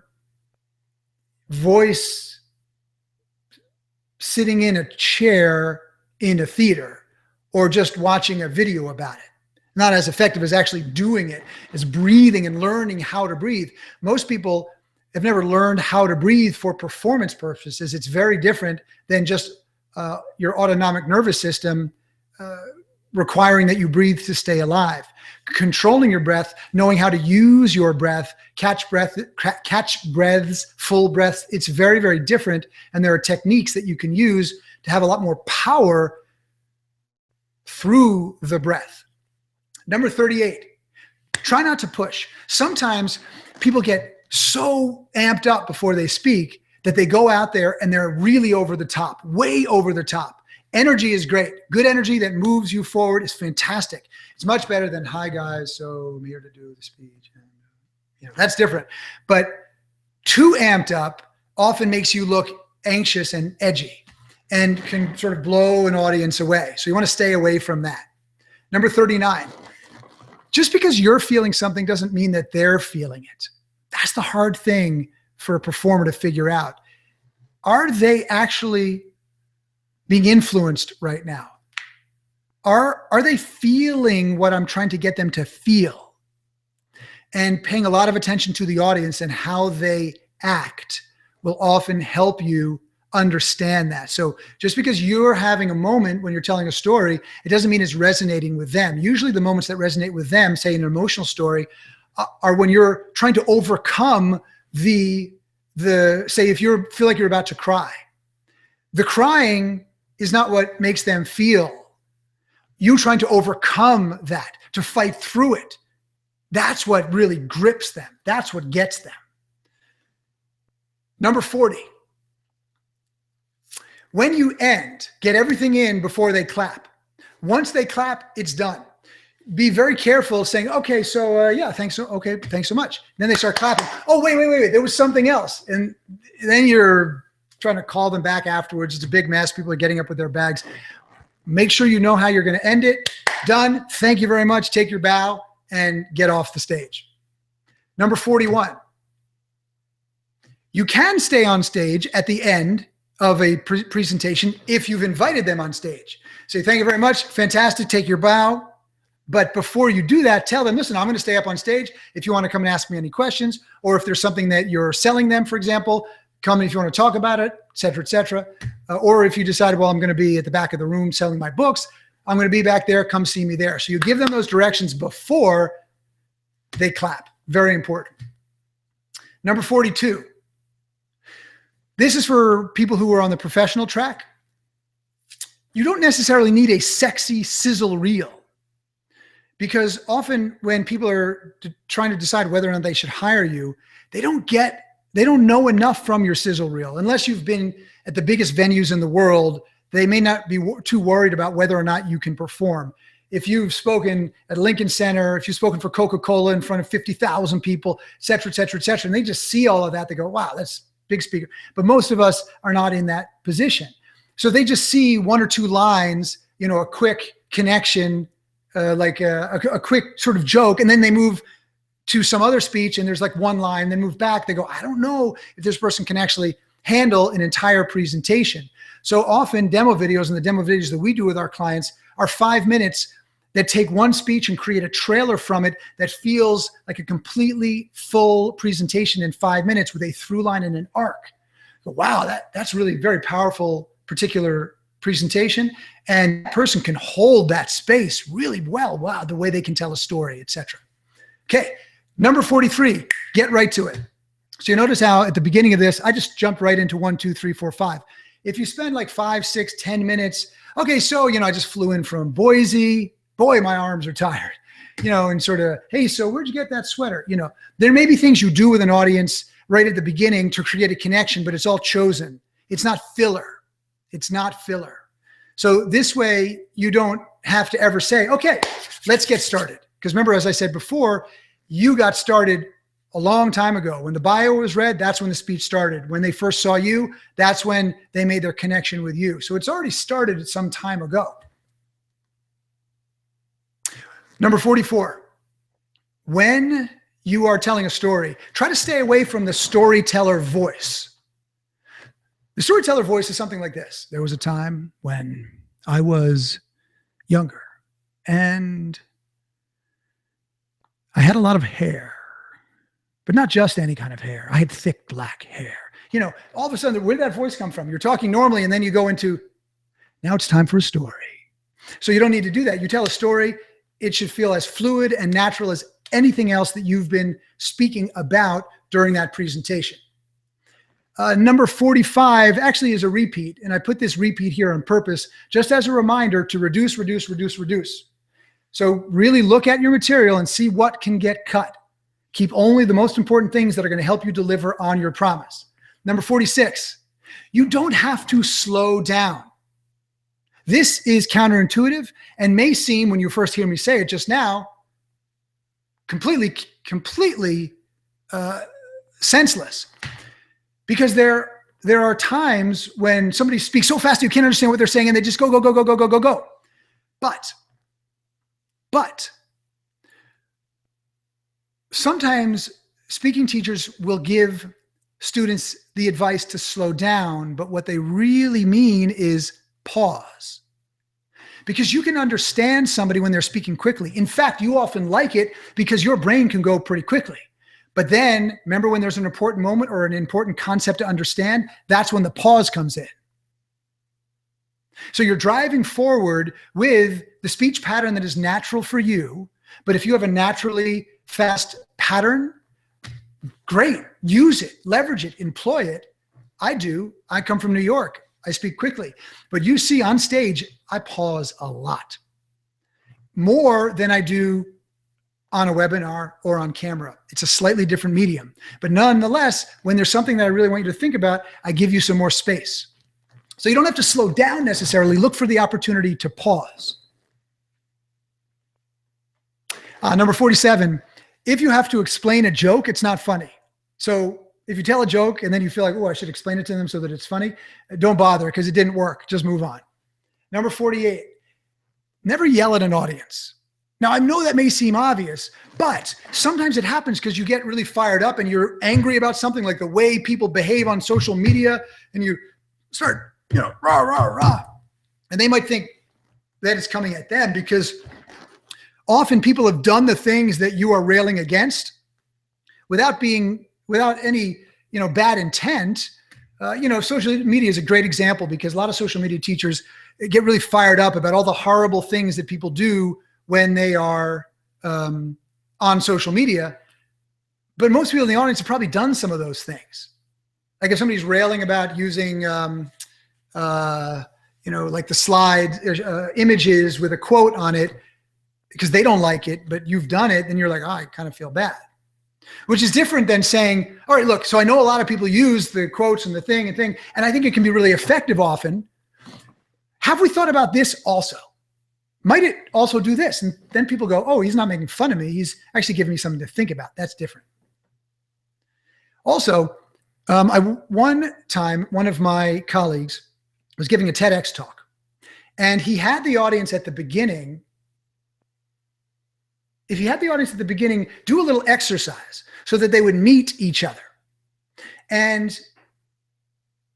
voice sitting in a chair in a theater or just watching a video about it. Not as effective as actually doing it, as breathing and learning how to breathe. Most people have never learned how to breathe for performance purposes. It's very different than just your autonomic nervous system requiring that you breathe to stay alive. Controlling your breath, knowing how to use your breath, catch breaths, full breaths. It's very, very different. And there are techniques that you can use to have a lot more power through the breath. Number 38, try not to push. Sometimes people get so amped up before they speak that they go out there and they're really over the top, way over the top. Energy is great. Good energy that moves you forward is fantastic. It's much better than, hi guys, so I'm here to do the speech. That's different. But too amped up often makes you look anxious and edgy and can sort of blow an audience away. So you want to stay away from that. Number 39. Just because you're feeling something doesn't mean that they're feeling it. That's the hard thing for a performer to figure out. Are they actually being influenced right now? Are they feeling what I'm trying to get them to feel? And paying a lot of attention to the audience and how they act will often help you understand that. So just because you're having a moment when you're telling a story, it doesn't mean it's resonating with them. Usually the moments that resonate with them, say an emotional story, are when you're trying to overcome say if you feel like you're about to cry. The crying is not what makes them feel. You trying to overcome that, to fight through it. That's what really grips them. That's what gets them. Number 40. When you end, get everything in before they clap. Once they clap, it's done. Be very careful saying, okay, so yeah, thanks. Okay, thanks so much. And then they start clapping. Oh, wait, there was something else. And then you're trying to call them back afterwards. It's a big mess. People are getting up with their bags. Make sure you know how you're going to end it. Done. Thank you very much. Take your bow and get off the stage. Number 41. You can stay on stage at the end of a presentation if you've invited them on stage. Say, thank you very much. Fantastic. Take your bow. But before you do that, tell them, listen, I'm going to stay up on stage if you want to come and ask me any questions, or if there's something that you're selling them, for example, come if you want to talk about it, et cetera, et cetera. Or if you decide, well, I'm going to be at the back of the room selling my books, I'm going to be back there, come see me there. So you give them those directions before they clap. Very important. Number 42. This is for people who are on the professional track. You don't necessarily need a sexy sizzle reel, because often when people are trying to decide whether or not they should hire you, they don't know enough from your sizzle reel. Unless you've been at the biggest venues in the world, they may not be too worried about whether or not you can perform. If you've spoken at Lincoln Center, if you've spoken for Coca-Cola in front of 50,000 people, et cetera, et cetera, et cetera, and they just see all of that, they go, wow, that's big speaker. But most of us are not in that position. So they just see one or two lines, a quick connection, like a quick sort of joke, and then they move to some other speech and there's like one line, then move back. They go, I don't know if this person can actually handle an entire presentation. So often demo videos, and the demo videos that we do with our clients are 5 minutes that take one speech and create a trailer from it that feels like a completely full presentation in 5 minutes with a through line and an arc. So, wow, that's really very powerful particular presentation, and that person can hold that space really well. Wow, the way they can tell a story, etc. Okay, number 43, get right to it. So you notice how at the beginning of this, I just jumped right into 1, 2, 3, 4, 5. If you spend like 5, 6, 10 minutes, okay, so, I just flew in from Boise. Boy, my arms are tired, and sort of, hey, so where'd you get that sweater? There may be things you do with an audience right at the beginning to create a connection, but it's all chosen. It's not filler. It's not filler. So this way you don't have to ever say, okay, let's get started. Because remember, as I said before, you got started a long time ago. When the bio was read, that's when the speech started. When they first saw you, that's when they made their connection with you. So it's already started some time ago. Number 44, when you are telling a story, try to stay away from the storyteller voice. The storyteller voice is something like this. There was a time when I was younger and I had a lot of hair, but not just any kind of hair. I had thick black hair. All of a sudden, where did that voice come from? You're talking normally, and then you go into, now it's time for a story. So you don't need to do that. You tell a story. It should feel as fluid and natural as anything else that you've been speaking about during that presentation. Number 45 actually is a repeat, and I put this repeat here on purpose just as a reminder to reduce, reduce, reduce, reduce. So really look at your material and see what can get cut. Keep only the most important things that are going to help you deliver on your promise. Number 46, you don't have to slow down. This is counterintuitive and may seem, when you first hear me say it just now, completely senseless. Because there are times when somebody speaks so fast you can't understand what they're saying, and they just go, go, go, go, go, go, go, go. But sometimes speaking teachers will give students the advice to slow down, but what they really mean is pause. Because you can understand somebody when they're speaking quickly. In fact, you often like it because your brain can go pretty quickly. But then, remember, when there's an important moment or an important concept to understand, that's when the pause comes in. So you're driving forward with the speech pattern that is natural for you. But if you have a naturally fast pattern, great. Use it, leverage it, employ it. I do. I come from New York. I speak quickly. But you see on stage, I pause a lot. More than I do on a webinar or on camera. It's a slightly different medium. But nonetheless, when there's something that I really want you to think about, I give you some more space. So you don't have to slow down necessarily. Look for the opportunity to pause. Number 47, if you have to explain a joke, it's not funny. So if you tell a joke and then you feel like, oh, I should explain it to them so that it's funny, don't bother because it didn't work. Just move on. Number 48, Never yell at an audience. Now, I know that may seem obvious, but sometimes it happens because you get really fired up and you're angry about something, like the way people behave on social media, and you start, rah, rah, rah. And they might think that it's coming at them, because often people have done the things that you are railing against without any, bad intent. Social media is a great example, because a lot of social media teachers get really fired up about all the horrible things that people do when they are on social media. But most people in the audience have probably done some of those things. Like if somebody's railing about using, like the slide images with a quote on it because they don't like it, but you've done it, then you're like, oh, I kind of feel bad. Which is different than saying, all right, look, so I know a lot of people use the quotes and the thing, and I think it can be really effective often. Have we thought about this also? Might it also do this? And then people go, oh, he's not making fun of me. He's actually giving me something to think about. That's different. Also, one time, one of my colleagues was giving a TEDx talk, and he had the audience at the beginning. If you had the audience at the beginning, do a little exercise so that they would meet each other. And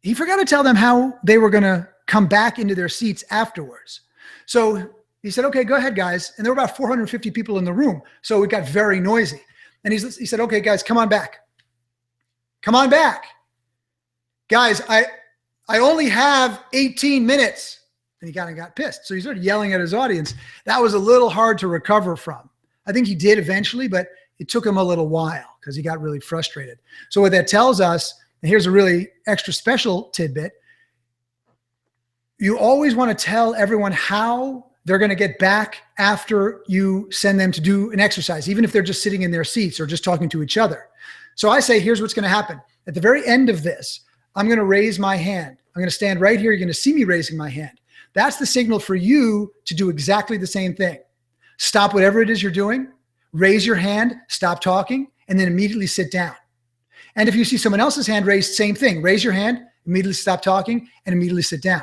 he forgot to tell them how they were going to come back into their seats afterwards. So he said, okay, go ahead, guys. And there were about 450 people in the room, so it got very noisy. And he said, okay, guys, come on back. Come on back. Guys, I only have 18 minutes. And he kind of got pissed. So he started yelling at his audience. That was a little hard to recover from. I think he did eventually, but it took him a little while because he got really frustrated. So what that tells us, and here's a really extra special tidbit, you always want to tell everyone how they're going to get back after you send them to do an exercise, even if they're just sitting in their seats or just talking to each other. So I say, here's what's going to happen. At the very end of this, I'm going to raise my hand. I'm going to stand right here. You're going to see me raising my hand. That's the signal for you to do exactly the same thing. Stop whatever it is you're doing, raise your hand, stop talking, and then immediately sit down. And if you see someone else's hand raised, same thing. Raise your hand, immediately stop talking, and immediately sit down.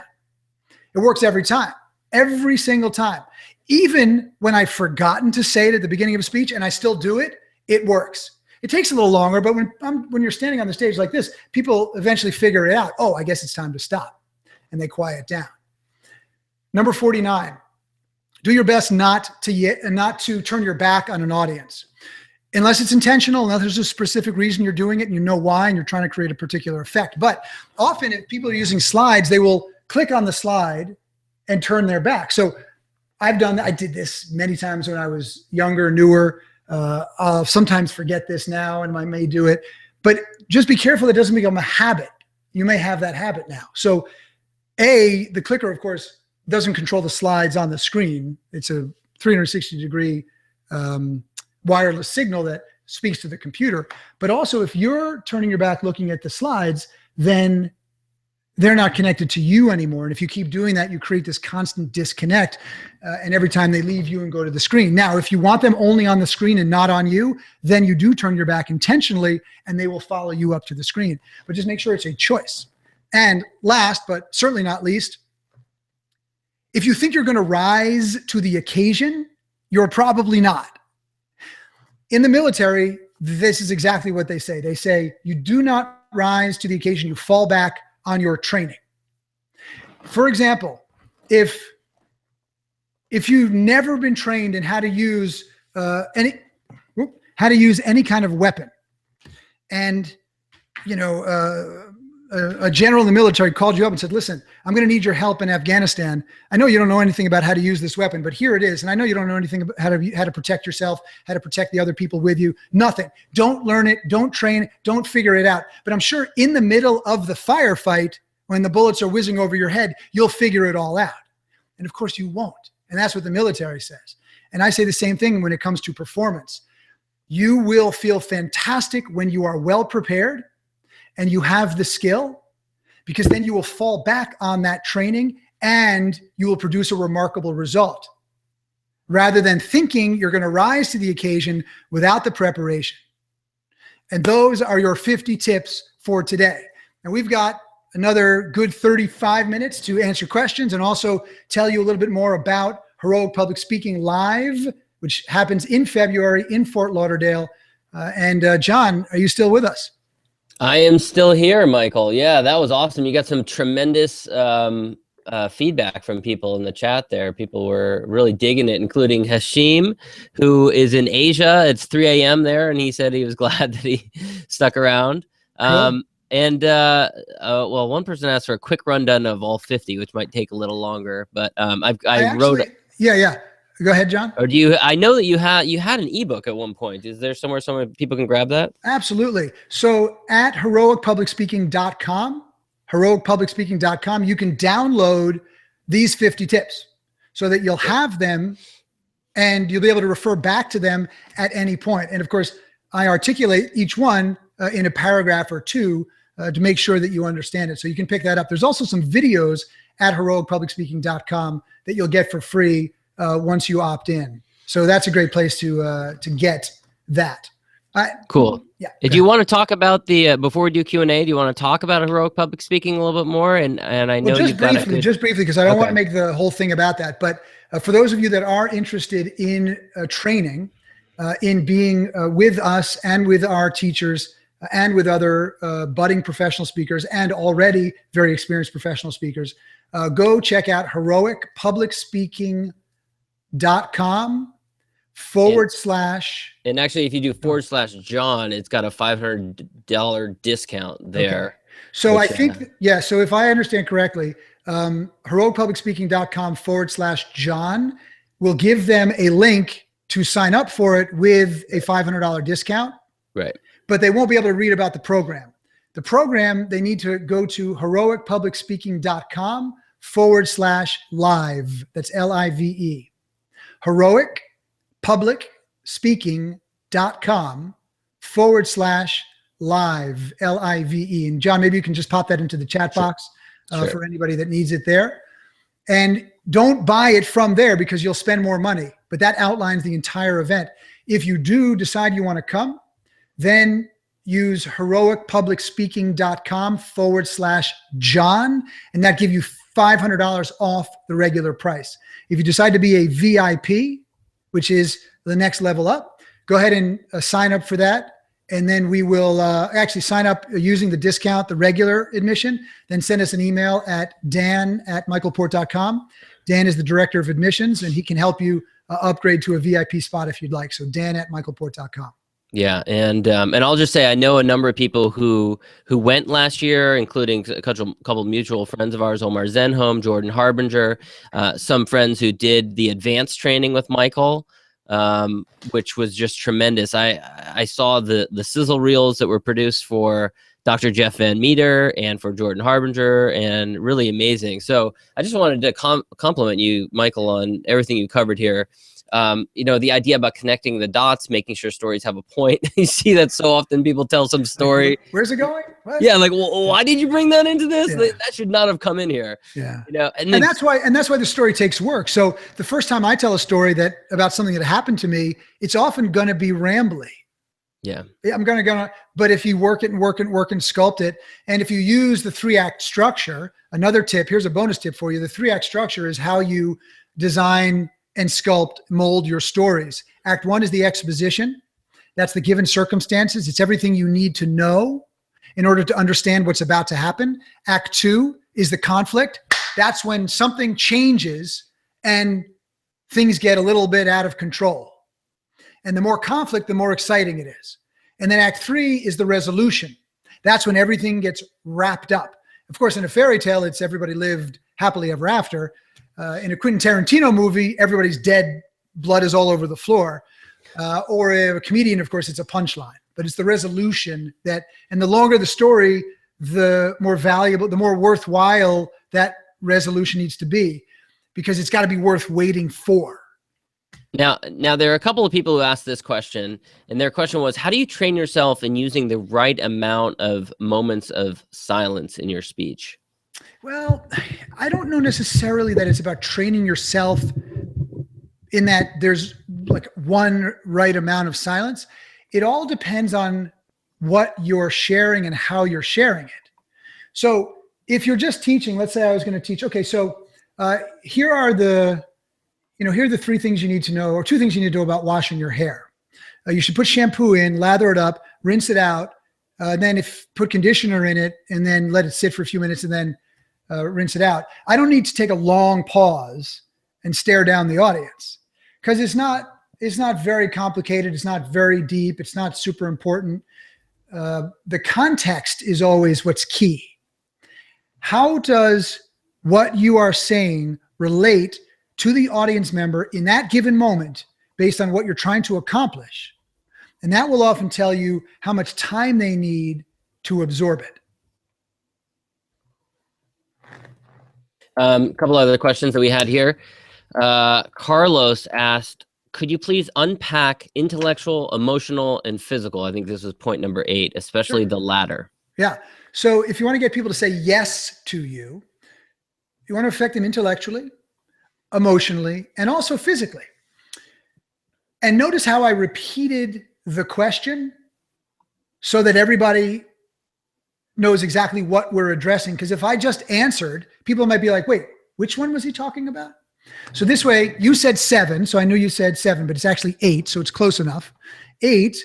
It works every time, every single time. Even when I've forgotten to say it at the beginning of a speech and I still do it, it works. It takes a little longer, but when you're standing on the stage like this, people eventually figure it out. Oh, I guess it's time to stop. And they quiet down. Number 49. Do your best not to turn your back on an audience. Unless it's intentional, unless there's a specific reason you're doing it and you know why and you're trying to create a particular effect. But often if people are using slides, they will click on the slide and turn their back. So I did this many times when I was younger, newer. I'll sometimes forget this now and I may do it. But just be careful it doesn't become a habit. You may have that habit now. So the clicker, of course, doesn't control the slides on the screen. It's a 360-degree wireless signal that speaks to the computer. But also, if you're turning your back looking at the slides, then they're not connected to you anymore. And if you keep doing that, you create this constant disconnect. And every time they leave you and go to the screen. Now, if you want them only on the screen and not on you, then you do turn your back intentionally and they will follow you up to the screen. But just make sure it's a choice. And last, but certainly not least, if you think you're going to rise to the occasion, you're probably not. In the military, this is exactly what they say. They say, you do not rise to the occasion, you fall back on your training. For example, if you've never been trained in how to use any kind of weapon, and a general in the military called you up and said, listen, I'm going to need your help in Afghanistan. I know you don't know anything about how to use this weapon, but here it is. And I know you don't know anything about how to protect yourself, how to protect the other people with you. Nothing. Don't learn it. Don't train it. Don't figure it out. But I'm sure in the middle of the firefight, when the bullets are whizzing over your head, you'll figure it all out. And of course you won't. And that's what the military says. And I say the same thing when it comes to performance. You will feel fantastic when you are well prepared and you have the skill, because then you will fall back on that training and you will produce a remarkable result, rather than thinking you're going to rise to the occasion without the preparation. And those are your 50 tips for today. And we've got another good 35 minutes to answer questions and also tell you a little bit more about Heroic Public Speaking Live, which happens in February in Fort Lauderdale. And John, are you still with us? I am still here, Michael. Yeah, that was awesome. You got some tremendous feedback from people in the chat there. People were really digging it, including Hashim, who is in Asia. It's 3 a.m. there, and he said he was glad that he stuck around. Cool. Well, one person asked for a quick rundown of all 50, which might take a little longer, but I wrote. Yeah. Go ahead, John. Or do you? I know that you had an ebook at one point. Is there somewhere people can grab that? Absolutely. So at heroicpublicspeaking.com, you can download these 50 tips so that you'll have them and you'll be able to refer back to them at any point. And of course, I articulate each one in a paragraph or two to make sure that you understand it. So you can pick that up. There's also some videos at heroicpublicspeaking.com that you'll get for free once you opt in. So that's a great place to get that. Cool. Yeah. Do you want to talk about the before we do Q&A? Do you want to talk about heroic public speaking a little bit more? And I know just briefly, because I don't want to make the whole thing about that. But for those of you that are interested in training, in being with us and with our teachers and with other budding professional speakers and already very experienced professional speakers, go check out heroicpublicspeaking.com / and actually if you do / John, it's got a $500 discount there. Okay. So I think so if I understand correctly, heroicpublicspeaking.com / John will give them a link to sign up for it with a $500 discount, right? But they won't be able to read about the program. The program, they need to go to heroicpublicspeaking.com / live. That's LIVE. heroicpublicspeaking.com / live, LIVE. And John, maybe you can just pop that into the chat box for anybody that needs it there. And don't buy it from there because you'll spend more money, but that outlines the entire event. If you do decide you want to come, then use heroicpublicspeaking.com / John, and that give you $500 off the regular price. If you decide to be a VIP, which is the next level up, go ahead and sign up for that. And then we will actually sign up using the discount, the regular admission, then send us an email at dan@michaelport.com. Dan is the director of admissions, and he can help you upgrade to a VIP spot if you'd like. So dan@michaelport.com. Yeah, and I'll just say I know a number of people who went last year, including a couple mutual friends of ours, Omar Zenhom, Jordan Harbinger, some friends who did the advanced training with Michael, which was just tremendous. I saw the sizzle reels that were produced for Dr. Jeff Van Meter and for Jordan Harbinger, and really amazing. So I just wanted to compliment you, Michael, on everything you covered here. The idea about connecting the dots, making sure stories have a point. You see that so often. People tell some story. Where's it going? What? Yeah, like, well, why did you bring that into this? Yeah. That should not have come in here. Yeah, and that's why the story takes work. So the first time I tell a story about something that happened to me, it's often going to be rambly. Yeah, I'm gonna. But if you work it and sculpt it, and if you use the 3-act structure, another tip. Here's a bonus tip for you. The 3-act structure is how you design and sculpt, mold your stories. Act 1 is the exposition. That's the given circumstances. It's everything you need to know in order to understand what's about to happen. Act 2 is the conflict. That's when something changes and things get a little bit out of control. And the more conflict, the more exciting it is. And then Act 3 is the resolution. That's when everything gets wrapped up. Of course, in a fairy tale, it's everybody lived happily ever after. In a Quentin Tarantino movie, everybody's dead, blood is all over the floor. Or a comedian, of course, it's a punchline. But it's the resolution and the longer the story, the more valuable, the more worthwhile that resolution needs to be, because it's got to be worth waiting for. Now, there are a couple of people who asked this question, and their question was, how do you train yourself in using the right amount of moments of silence in your speech? Well, I don't know necessarily that it's about training yourself in that there's like one right amount of silence. It all depends on what you're sharing and how you're sharing it. So if you're just teaching, let's say I was going to teach, okay, so here are the here are the three things you need to know, or two things you need to know about washing your hair. You should put shampoo in, lather it up, rinse it out, then put conditioner in it, and then let it sit for a few minutes, and then rinse it out. I don't need to take a long pause and stare down the audience, because it's not very complicated. It's not very deep. It's not super important. The context is always what's key. How does what you are saying relate to the audience member in that given moment based on what you're trying to accomplish? And that will often tell you how much time they need to absorb it. A couple other questions that we had here. Carlos asked, could you please unpack intellectual, emotional, and physical? I think this is point number 8, especially the latter. Yeah. So if you want to get people to say yes to you, you want to affect them intellectually, emotionally, and also physically. And notice how I repeated the question so that everybody knows exactly what we're addressing. Because if I just answered, people might be like, wait, which one was he talking about? So this way, you said 7, so I knew you said 7, but it's actually 8, so it's close enough. 8,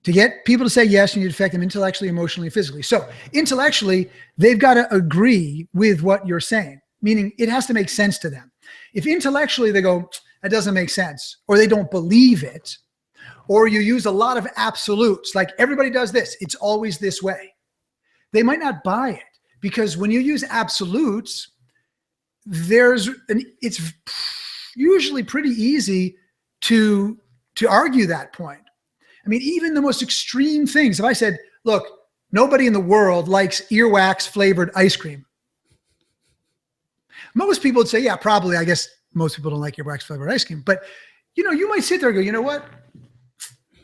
to get people to say yes, you need to affect them intellectually, emotionally, physically. So intellectually, they've got to agree with what you're saying, meaning it has to make sense to them. If intellectually they go, that doesn't make sense, or they don't believe it, or you use a lot of absolutes, like everybody does this, it's always this way, they might not buy it, because when you use absolutes, it's usually pretty easy to argue that point. I mean, even the most extreme things, if I said, look, nobody in the world likes earwax flavored ice cream, most people would say, yeah, probably. I guess most people don't like earwax flavored ice cream. But, you might sit there and go, you know what?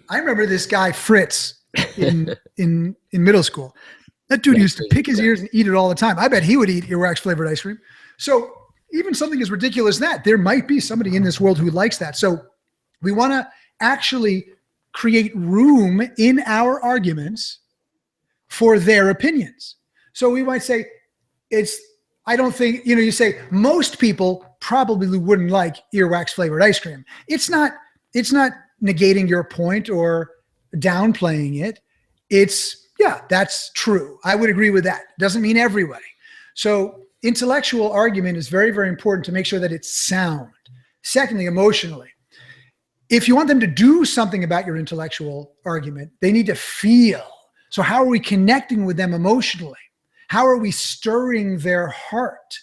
I remember this guy, Fritz, in middle school. That dude used to pick his ears and eat it all the time. I bet he would eat earwax flavored ice cream. So even something as ridiculous as that, there might be somebody in this world who likes that. So we want to actually create room in our arguments for their opinions. So we might say, I don't think, you say most people probably wouldn't like earwax flavored ice cream. It's not negating your point or downplaying it. Yeah, that's true. I would agree with that. Doesn't mean everybody. So intellectual argument is very, very important to make sure that it's sound. Secondly, emotionally, if you want them to do something about your intellectual argument, they need to feel. So how are we connecting with them emotionally? How are we stirring their heart?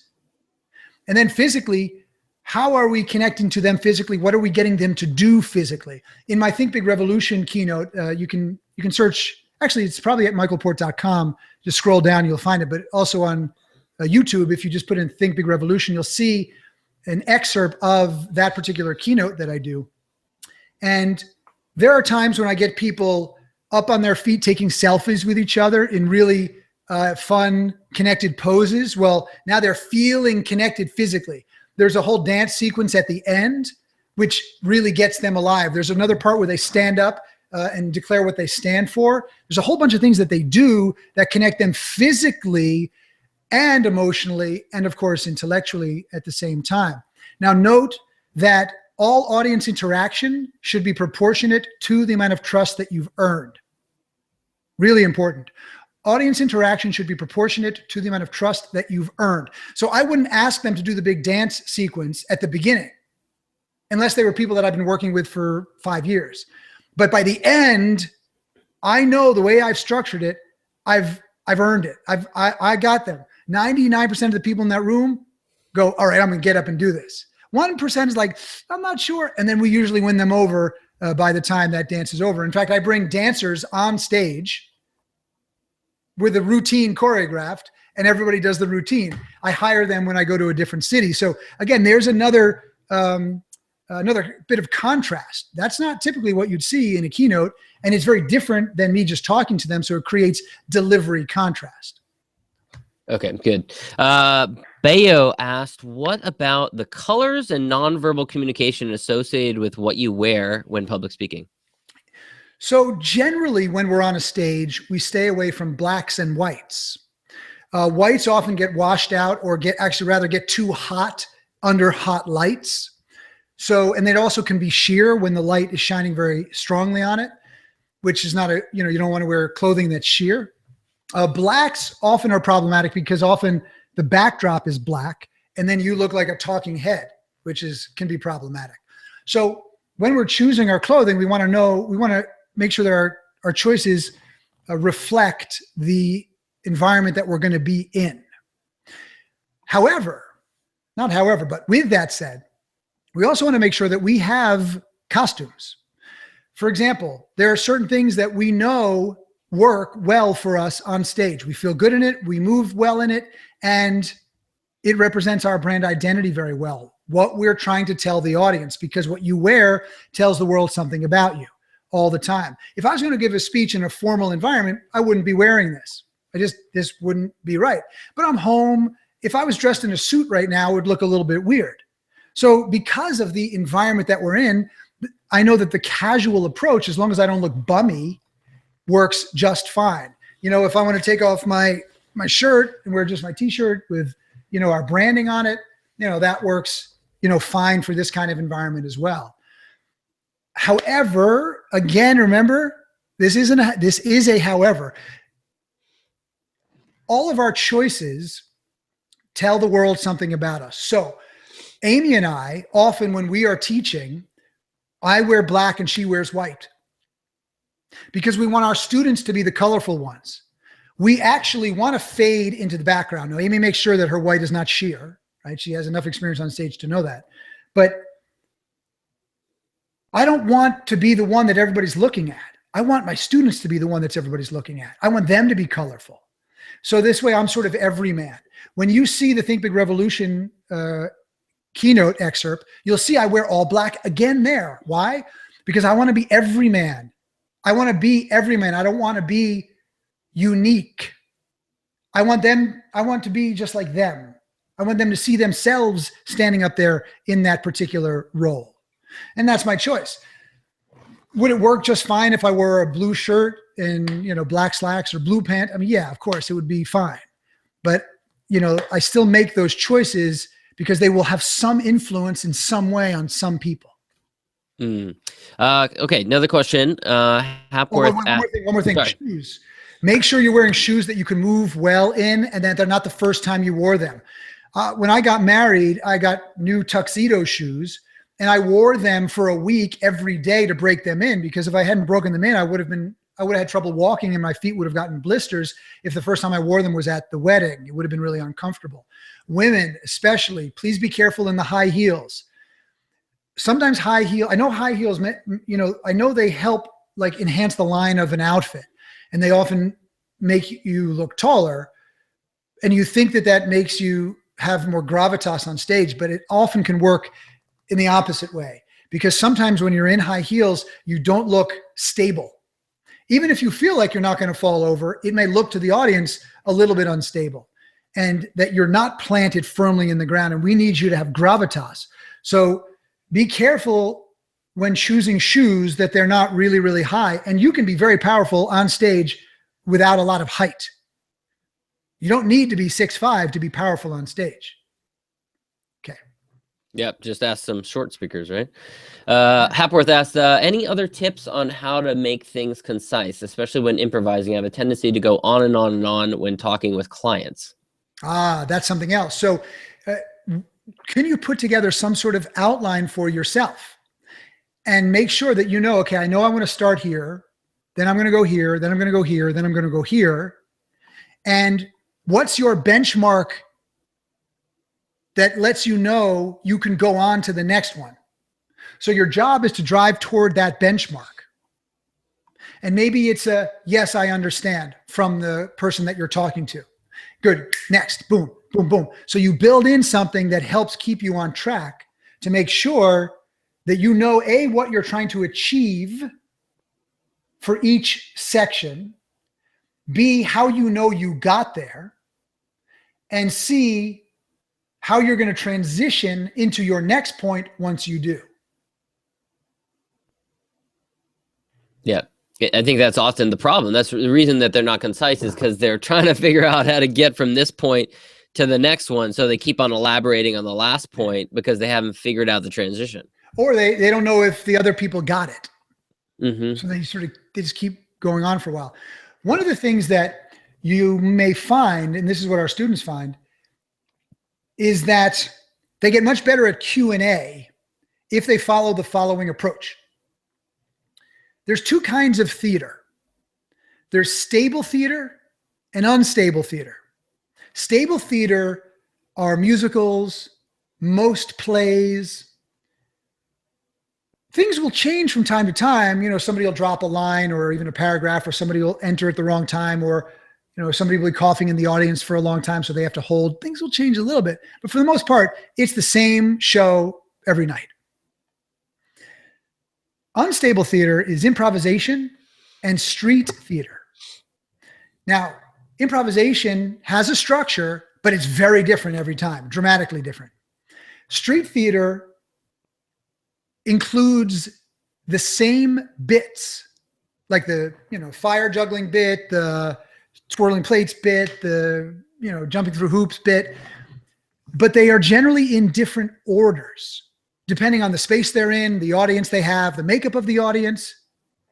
And then physically, how are we connecting to them physically? What are we getting them to do physically? In my Think Big Revolution keynote, you can search, actually it's probably at michaelport.com. Just scroll down, you'll find it, but also on YouTube, if you just put in Think Big Revolution, you'll see an excerpt of that particular keynote that I do. And there are times when I get people up on their feet taking selfies with each other in really fun, connected poses. Well, now they're feeling connected physically. There's a whole dance sequence at the end, which really gets them alive. There's another part where they stand up and declare what they stand for. There's a whole bunch of things that they do that connect them physically and emotionally, and of course, intellectually at the same time. Now, note that all audience interaction should be proportionate to the amount of trust that you've earned. Really important. Audience interaction should be proportionate to the amount of trust that you've earned. So I wouldn't ask them to do the big dance sequence at the beginning, unless they were people that I've been working with for 5 years. But by the end, I know the way I've structured it, I've earned it. I got them. 99% of the people in that room go, all right, I'm going to get up and do this. 1% is like, I'm not sure. And then we usually win them over by the time that dance is over. In fact, I bring dancers on stage with a routine choreographed, and everybody does the routine. I hire them when I go to a different city. So again, there's another bit of contrast. That's not typically what you'd see in a keynote, and it's very different than me just talking to them. So it creates delivery contrast. Okay, good. Bayo asked, what about the colors and nonverbal communication associated with what you wear when public speaking? So generally, when we're on a stage, we stay away from blacks and whites. Whites often get washed out or get too hot under hot lights. So, and it also can be sheer when the light is shining very strongly on it, which is not you don't want to wear clothing that's sheer. Blacks often are problematic because often the backdrop is black and then you look like a talking head, which can be problematic. So when we're choosing our clothing, we want to make sure that our choices reflect the environment that we're going to be in. But with that said, we also want to make sure that we have costumes. For example, there are certain things that we know work well for us on stage. We feel good in it, we move well in it, and it represents our brand identity very well, what we're trying to tell the audience, because what you wear tells the world something about you all the time. If I was going to give a speech in a formal environment, I wouldn't be wearing this. This wouldn't be right. But I'm home. If I was dressed in a suit right now, it would look a little bit weird. So because of the environment that we're in, I know that the casual approach, as long as I don't look bummy, works just fine. If I want to take off my shirt and wear just my t-shirt with, our branding on it, that works, fine for this kind of environment as well. However, again, remember, this is a however. All of our choices tell the world something about us. So Amy and I, often when we are teaching, I wear black and she wears white because we want our students to be the colorful ones. We actually want to fade into the background. Now, Amy makes sure that her white is not sheer, right? She has enough experience on stage to know that. But I don't want to be the one that everybody's looking at. I want my students to be the one that everybody's looking at. I want them to be colorful. So this way, I'm sort of everyman. When you see the Think Big Revolution keynote excerpt, you'll see I wear all black again there. Why? Because I want to be everyman. I want to be everyman. I don't want to be unique. I want to be just like them. I want them to see themselves standing up there in that particular role. And that's my choice. Would it work just fine if I wore a blue shirt and, black slacks or blue pants? I mean, yeah, of course it would be fine. But, I still make those choices because they will have some influence in some way on some people. Okay, another question. Hapworth. One more thing. Sorry. Shoes. Make sure you're wearing shoes that you can move well in and that they're not the first time you wore them. When I got married, I got new tuxedo shoes and I wore them for a week every day to break them in, because if I hadn't broken them in, I would have had trouble walking and my feet would have gotten blisters if the first time I wore them was at the wedding. It would have been really uncomfortable. Women, especially, please be careful in the high heels. Sometimes I know high heels, I know they help like enhance the line of an outfit and they often make you look taller and you think that makes you have more gravitas on stage, but it often can work in the opposite way, because sometimes when you're in high heels, you don't look stable. Even if you feel like you're not going to fall over, it may look to the audience a little bit unstable and that you're not planted firmly in the ground, and we need you to have gravitas. So be careful when choosing shoes that they're not really, really high, and you can be very powerful on stage without a lot of height. You don't need to be 6'5" to be powerful on stage. Okay. Yep, just ask some short speakers, right? Hapworth asked, any other tips on how to make things concise, especially when improvising? I have a tendency to go on and on and on when talking with clients. That's something else. So can you put together some sort of outline for yourself and make sure that okay, I know I want to start here, then I'm going to go here, then I'm going to go here, then I'm going to go here. And what's your benchmark that lets you know you can go on to the next one? So your job is to drive toward that benchmark. And maybe it's a, yes, I understand, from the person that you're talking to. Good. Next. Boom, boom, boom. So you build in something that helps keep you on track to make sure that A, what you're trying to achieve for each section, B, how you got there, and C, how you're going to transition into your next point once you do. Yeah. I think that's often the problem. That's the reason that they're not concise, is because they're trying to figure out how to get from this point to the next one. So they keep on elaborating on the last point because they haven't figured out the transition. or they don't know if the other people got it. Mm-hmm. So they just keep going on for a while. One of the things that you may find, and this is what our students find, is that they get much better at Q&A if they follow the following approach. There's two kinds of theater. There's stable theater and unstable theater. Stable theater are musicals, most plays. Things will change from time to time. You know, somebody will drop a line or even a paragraph, or somebody will enter at the wrong time, or, you know, somebody will be coughing in the audience for a long time, so they have to hold. Things will change a little bit. But for the most part, it's the same show every night. Unstable theater is improvisation and street theater. Now, improvisation has a structure, but it's very different every time, dramatically different. Street theater includes the same bits, like the, you know, fire juggling bit, the twirling plates bit, the, you know, jumping through hoops bit, but they are generally in different orders, depending on the space they're in, the audience they have, the makeup of the audience,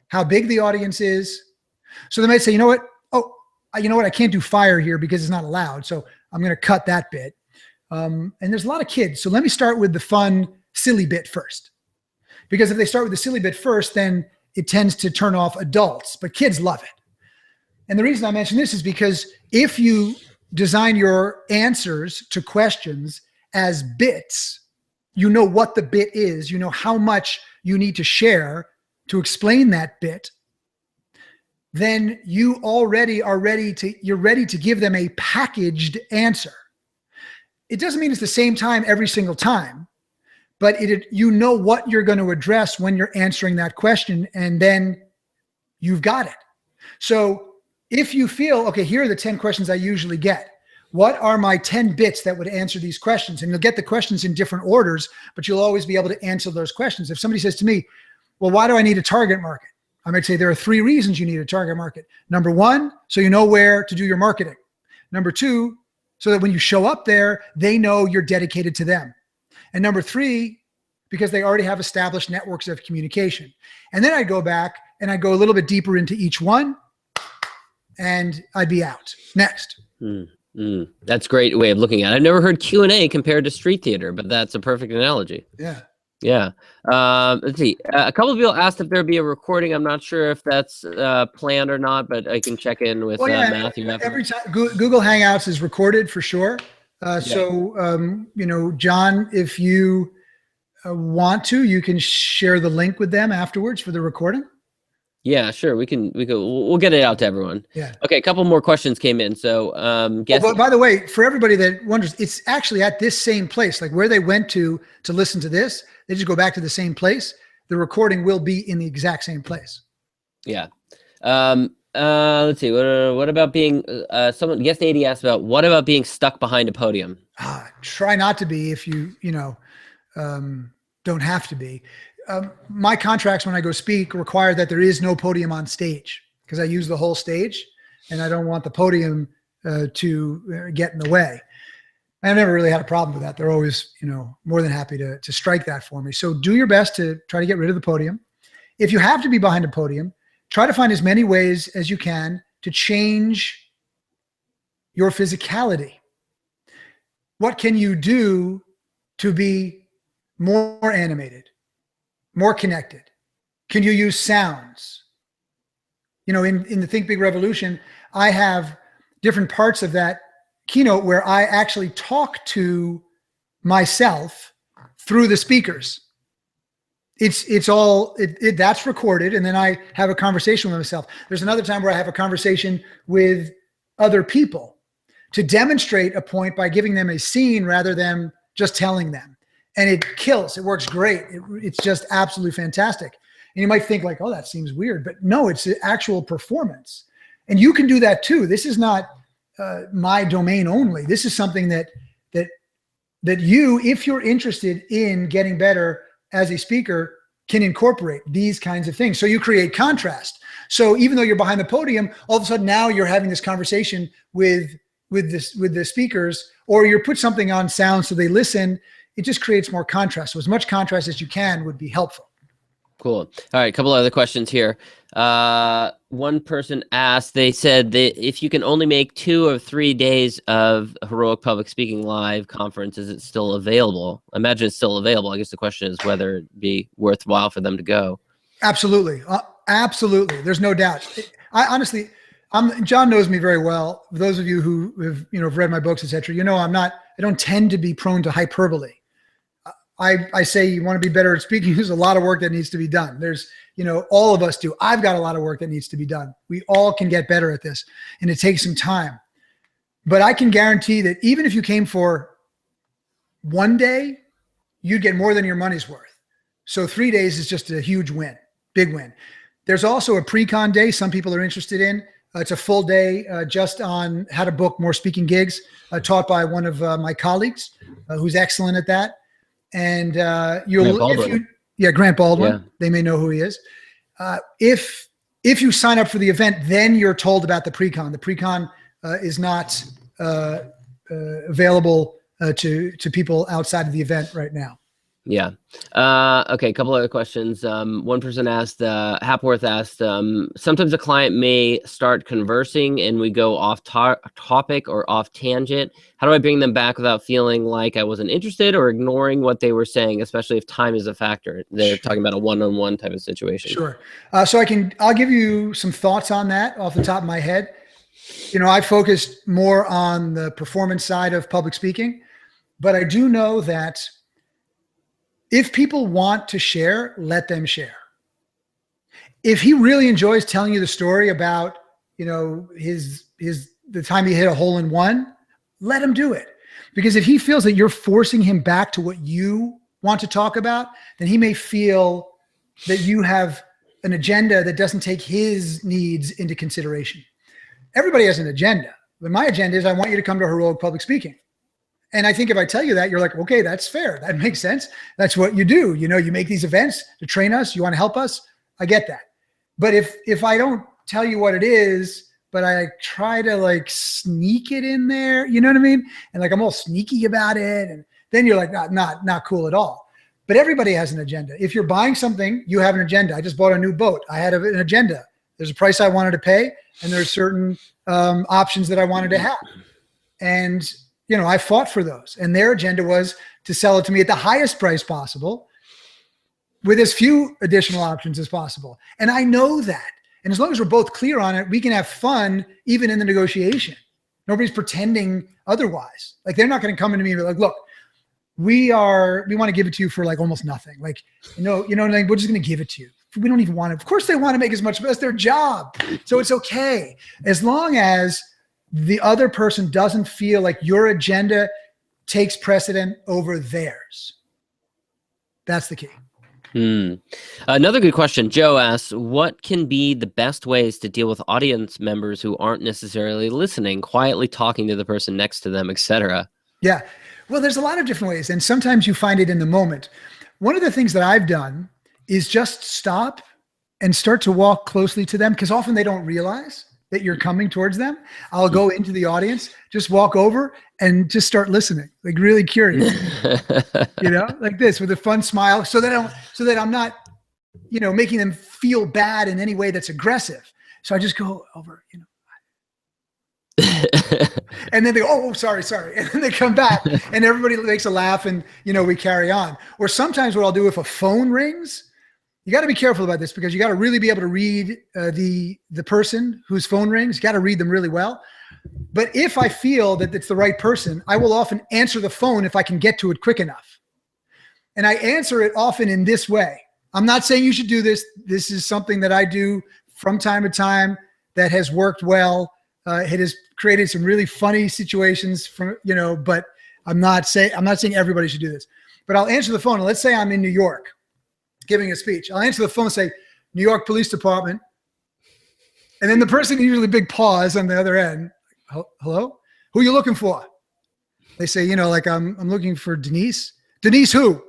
how big the audience is. So they might say, you know what? Oh, you know what? I can't do fire here because it's not allowed. So I'm going to cut that bit. And there's a lot of kids. So let me start with the fun, silly bit first. Because if they start with the silly bit first, then it tends to turn off adults, but kids love it. And the reason I mention this is because if you design your answers to questions as bits, you know what the bit is, you know how much you need to share to explain that bit, then you already are ready to give them a packaged answer. It doesn't mean it's the same time every single time, but you know what you're going to address when you're answering that question, and then you've got it. So if you feel, okay, here are the 10 questions I usually get. What are my 10 bits that would answer these questions? And you'll get the questions in different orders, but you'll always be able to answer those questions. If somebody says to me, well, why do I need a target market? I might say there are 3 reasons you need a target market. Number 1, so you know where to do your marketing. Number 2, so that when you show up there, they know you're dedicated to them. And number 3, because they already have established networks of communication. And then I'd go back and I'd go a little bit deeper into each one, and I'd be out. Next. That's a great way of looking at it. I've never heard Q&A compared to street theater, but that's a perfect analogy. Yeah. Yeah. Let's see. A couple of people asked if there'd be a recording. I'm not sure if that's planned or not, but I can check in with Matthew. Every time Google Hangouts is recorded for sure. So, you know, John, if you want to, you can share the link with them afterwards for the recording. Yeah, sure. We'll get it out to everyone. Yeah. Okay. A couple more questions came in. So, but by the way, for everybody that wonders, it's actually at this same place, like where they went to listen to this, they just go back to the same place. The recording will be in the exact same place. Yeah. Let's see. What about being someone? Guest 80 asked about what about being stuck behind a podium? Try not to be if you don't have to be. My contracts when I go speak require that there is no podium on stage because I use the whole stage and I don't want the podium to get in the way. I've never really had a problem with that. They're always, more than happy to strike that for me. So do your best to try to get rid of the podium. If you have to be behind a podium, try to find as many ways as you can to change your physicality. What can you do to be more animated, more connected? Can you use sounds? In the Think Big Revolution, I have different parts of that keynote where I actually talk to myself through the speakers. That's recorded, and then I have a conversation with myself. There's another time where I have a conversation with other people to demonstrate a point by giving them a scene rather than just telling them. And it kills. It works great. It's just absolutely fantastic. And you might think like, oh, that seems weird, but no, it's an actual performance. And you can do that too. This is not my domain only. This is something that you, if you're interested in getting better as a speaker, can incorporate these kinds of things. So you create contrast. So even though you're behind the podium, all of a sudden now you're having this conversation with the speakers, or you put something on sound so they listen. it just creates more contrast. So as much contrast as you can would be helpful. Cool. All right, a couple other questions here. One person asked, they said that if you can only make 2 or 3 days of Heroic Public Speaking Live conference, is it still available? I imagine it's still available. I guess the question is whether it'd be worthwhile for them to go. Absolutely. Absolutely. There's no doubt. I honestly, John knows me very well. Those of you who have read my books, etc., I don't tend to be prone to hyperbole. I say you want to be better at speaking. There's a lot of work that needs to be done. There's, all of us do. I've got a lot of work that needs to be done. We all can get better at this, and it takes some time. But I can guarantee that even if you came for 1 day, you'd get more than your money's worth. So 3 days is just a huge win, big win. There's also a pre-con day some people are interested in. It's a full day just on how to book more speaking gigs, taught by one of my colleagues who's excellent at that. And Grant Baldwin. Yeah. They may know who he is. If you sign up for the event, then you're told about the pre-con. The pre-con is not available to people outside of the event right now. Yeah. Okay. A couple other questions. One person asked, Hapworth asked, sometimes a client may start conversing and we go off topic or off tangent. How do I bring them back without feeling like I wasn't interested or ignoring what they were saying, especially if time is a factor? They're talking about a one-on-one type of situation. Sure. So I'll give you some thoughts on that off the top of my head. I focused more on the performance side of public speaking, but I do know that if people want to share, let them share. If he really enjoys telling you the story about, the time he hit a hole in one, let him do it. Because if he feels that you're forcing him back to what you want to talk about, then he may feel that you have an agenda that doesn't take his needs into consideration. Everybody has an agenda, but my agenda is I want you to come to Heroic Public Speaking. And I think if I tell you that, you're like, okay, that's fair. That makes sense. That's what you do. You make these events to train us. You want to help us. I get that. But if I don't tell you what it is, but I try to sneak it in there, you know what I mean? And I'm all sneaky about it. And then you're like, not cool at all. But everybody has an agenda. If you're buying something, you have an agenda. I just bought a new boat. I had an agenda. There's a price I wanted to pay, and there's certain options that I wanted to have. And I fought for those, and their agenda was to sell it to me at the highest price possible with as few additional options as possible. And I know that. And as long as we're both clear on it, we can have fun even in the negotiation. Nobody's pretending otherwise. They're not going to come into me and be like, look, we want to give it to you for almost nothing. We're just going to give it to you. We don't even want it. Of course they want to make as much, that's their job. So it's okay. As long as the other person doesn't feel like your agenda takes precedent over theirs. That's the key. Another good question. Joe asks, what can be the best ways to deal with audience members who aren't necessarily listening, quietly talking to the person next to them, etc.? Yeah. Well, there's a lot of different ways, and sometimes you find it in the moment. One of the things that I've done is just stop and start to walk closely to them, because often they don't realize that you're coming towards them. I'll go into the audience, just walk over and just start listening, really curious, like this with a fun smile, so that I'm not, making them feel bad in any way that's aggressive. So I just go over, and then they go, oh, sorry. And then they come back and everybody makes a laugh and, we carry on. Or sometimes what I'll do, if a phone rings, you got to be careful about this, because you got to really be able to read the person whose phone rings. You got to read them really well. But if I feel that it's the right person, I will often answer the phone if I can get to it quick enough. And I answer it often in this way. I'm not saying you should do this. This is something that I do from time to time that has worked well. It has created some really funny situations but I'm not saying everybody should do this. But I'll answer the phone. And let's say I'm in New York giving a speech. I'll answer the phone and say, New York Police Department. And then the person, usually big pause on the other end. Hello? Who are you looking for? They say, I'm looking for Denise. Denise who?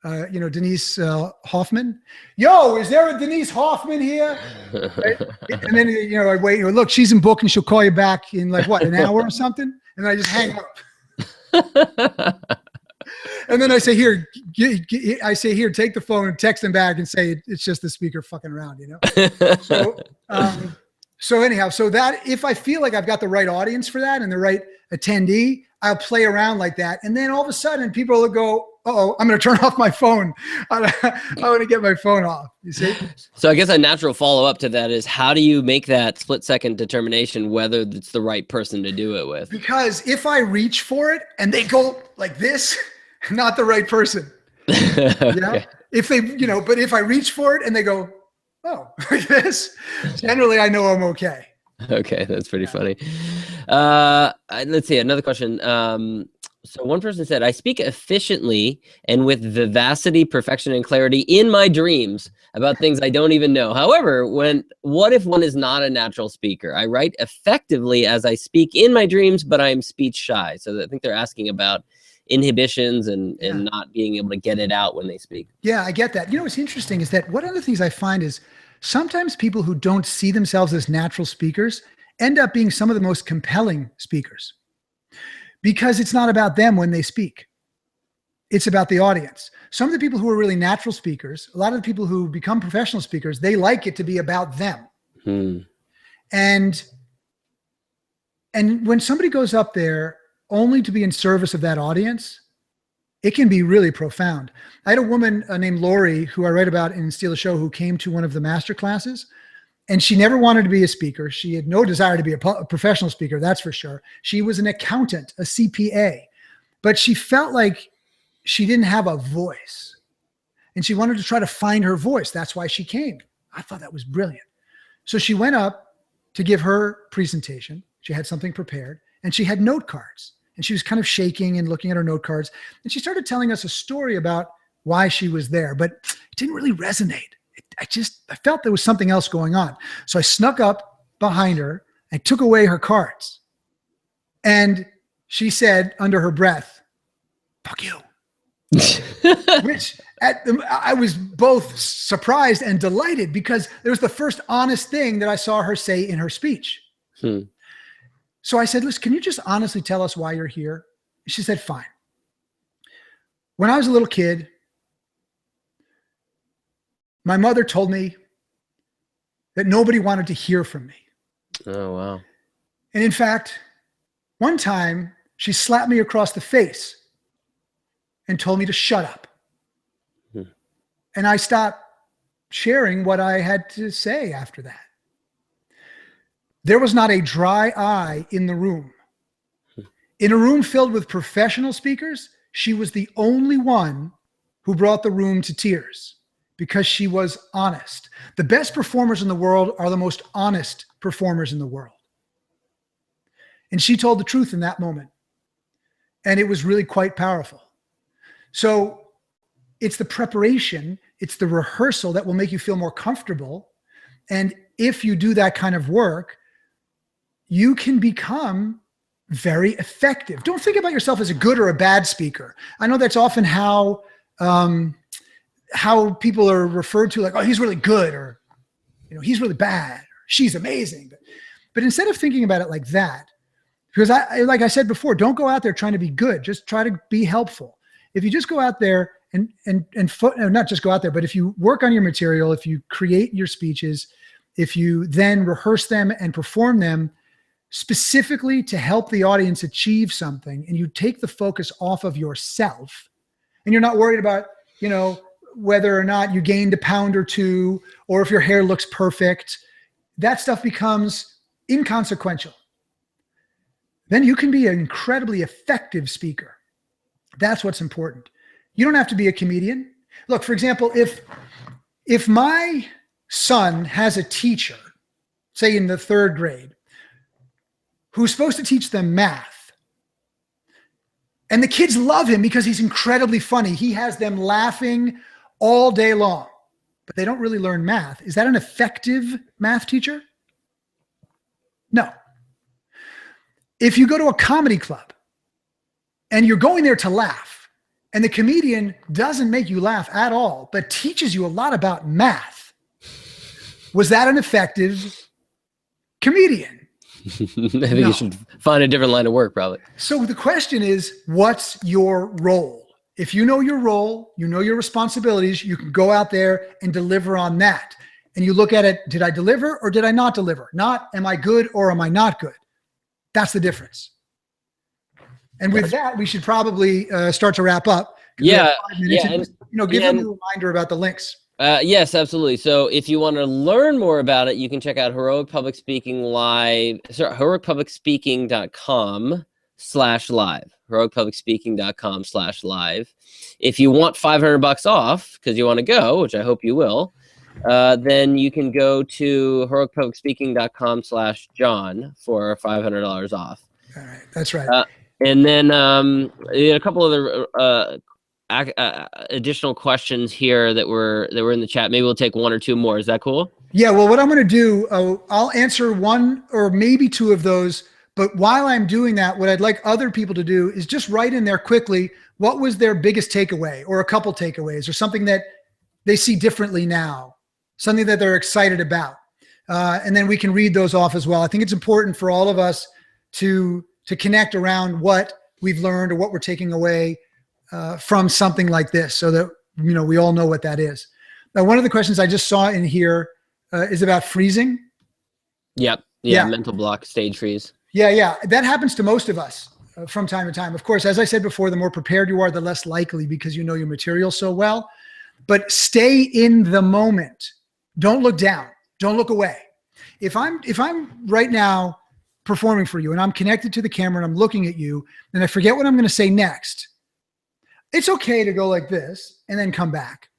Denise Hoffman. Yo, is there a Denise Hoffman here? Right? And then, I wait, look, she's in book and she'll call you back in an hour or something. And I just hang up. And then I say, here, take the phone and text them back and say, it's just the speaker fucking around, you know? So anyhow, so that if I feel like I've got the right audience for that and the right attendee, I'll play around like that. And then all of a sudden people will go, uh-oh, I'm going to turn off my phone. I want to get my phone off. You see? So I guess a natural follow-up to that is, how do you make that split-second determination whether it's the right person to do it with? Because if I reach for it and they go like this, not the right person. Okay. Yeah. If they, but if I reach for it and they go, oh, like this, generally I know I'm okay. Okay, that's pretty funny. Let's see, another question. So one person said, I speak efficiently and with vivacity, perfection, and clarity in my dreams about things I don't even know. However, what if one is not a natural speaker? I write effectively as I speak in my dreams, but I am speech shy. So I think they're asking about inhibitions and not being able to get it out when they speak. Yeah, I get that. What's interesting is that one of the things I find is sometimes people who don't see themselves as natural speakers end up being some of the most compelling speakers, because it's not about them when they speak. It's about the audience. Some of the people who are really natural speakers, a lot of the people who become professional speakers, they like it to be about them. And when somebody goes up there only to be in service of that audience, it can be really profound. I had a woman named Lori, who I write about in Steal the Show, who came to one of the master classes, and she never wanted to be a speaker. She had no desire to be a professional speaker, that's for sure. She was an accountant, a CPA, but she felt like she didn't have a voice, and she wanted to try to find her voice. That's why she came. I thought that was brilliant. So she went up to give her presentation. She had something prepared, and she had note cards. And she was kind of shaking and looking at her note cards. And she started telling us a story about why she was there, but it didn't really resonate. I felt there was something else going on. So I snuck up behind her and took away her cards. And she said under her breath, "Fuck you." Which I was both surprised and delighted, because it was the first honest thing that I saw her say in her speech. So I said, listen, can you just honestly tell us why you're here? She said, fine. When I was a little kid, my mother told me that nobody wanted to hear from me. Oh, wow. And in fact, one time she slapped me across the face and told me to shut up. And I stopped sharing what I had to say after that. There was not a dry eye in the room. In a room filled with professional speakers, she was the only one who brought the room to tears, because she was honest. The best performers in the world are the most honest performers in the world. And she told the truth in that moment. And it was really quite powerful. So it's the preparation, it's the rehearsal that will make you feel more comfortable. And if you do that kind of work, you can become very effective. Don't think about yourself as a good or a bad speaker. I know that's often how people are referred to, like, oh, he's really good, or he's really bad, or she's amazing. But instead of thinking about it like that, because like I said before, don't go out there trying to be good. Just try to be helpful. If you just go out there and not just go out there, but if you work on your material, if you create your speeches, if you then rehearse them and perform them specifically to help the audience achieve something, and you take the focus off of yourself, and you're not worried about, whether or not you gained a pound or two, or if your hair looks perfect, that stuff becomes inconsequential. Then you can be an incredibly effective speaker. That's what's important. You don't have to be a comedian. Look, for example, if my son has a teacher, say in the 3rd grade, who's supposed to teach them math, and the kids love him because he's incredibly funny, he has them laughing all day long, but they don't really learn math, is that an effective math teacher? No. If you go to a comedy club and you're going there to laugh, and the comedian doesn't make you laugh at all, but teaches you a lot about math, was that an effective comedian? I think you should find a different line of work, probably. So the question is, what's your role? If you know your role, you know your responsibilities, you can go out there and deliver on that. And you look at it, did I deliver or did I not deliver? Not, am I good or am I not good? That's the difference. And with that, we should probably start to wrap up. Yeah. Yeah. And, give them a reminder about the links. Yes, absolutely. So if you want to learn more about it, you can check out Heroic Public Speaking Live, heroicpublicspeaking.com/live, heroicpublicspeaking.com/live. If you want $500 off because you want to go, which I hope you will, then you can go to heroicpublicspeaking.com/John for $500 off. All right. That's right. And then a couple other additional questions here that were in the chat. Maybe we'll take one or two more. Is that cool? Yeah. Well, what I'm going to do, I'll answer one or maybe two of those. But while I'm doing that, what I'd like other people to do is just write in there quickly, what was their biggest takeaway or a couple takeaways or something that they see differently now, something that they're excited about. And then we can read those off as well. I think it's important for all of us to connect around what we've learned or what we're taking away from something like this so that, we all know what that is. Now, one of the questions I just saw in here is about freezing. Yep. Yeah. Mental block, stage freeze. Yeah. That happens to most of us from time to time. Of course, as I said before, the more prepared you are, the less likely because you know your material so well. But stay in the moment. Don't look down. Don't look away. If I'm right now performing for you and I'm connected to the camera and I'm looking at you and I forget what I'm going to say next, it's okay to go like this and then come back.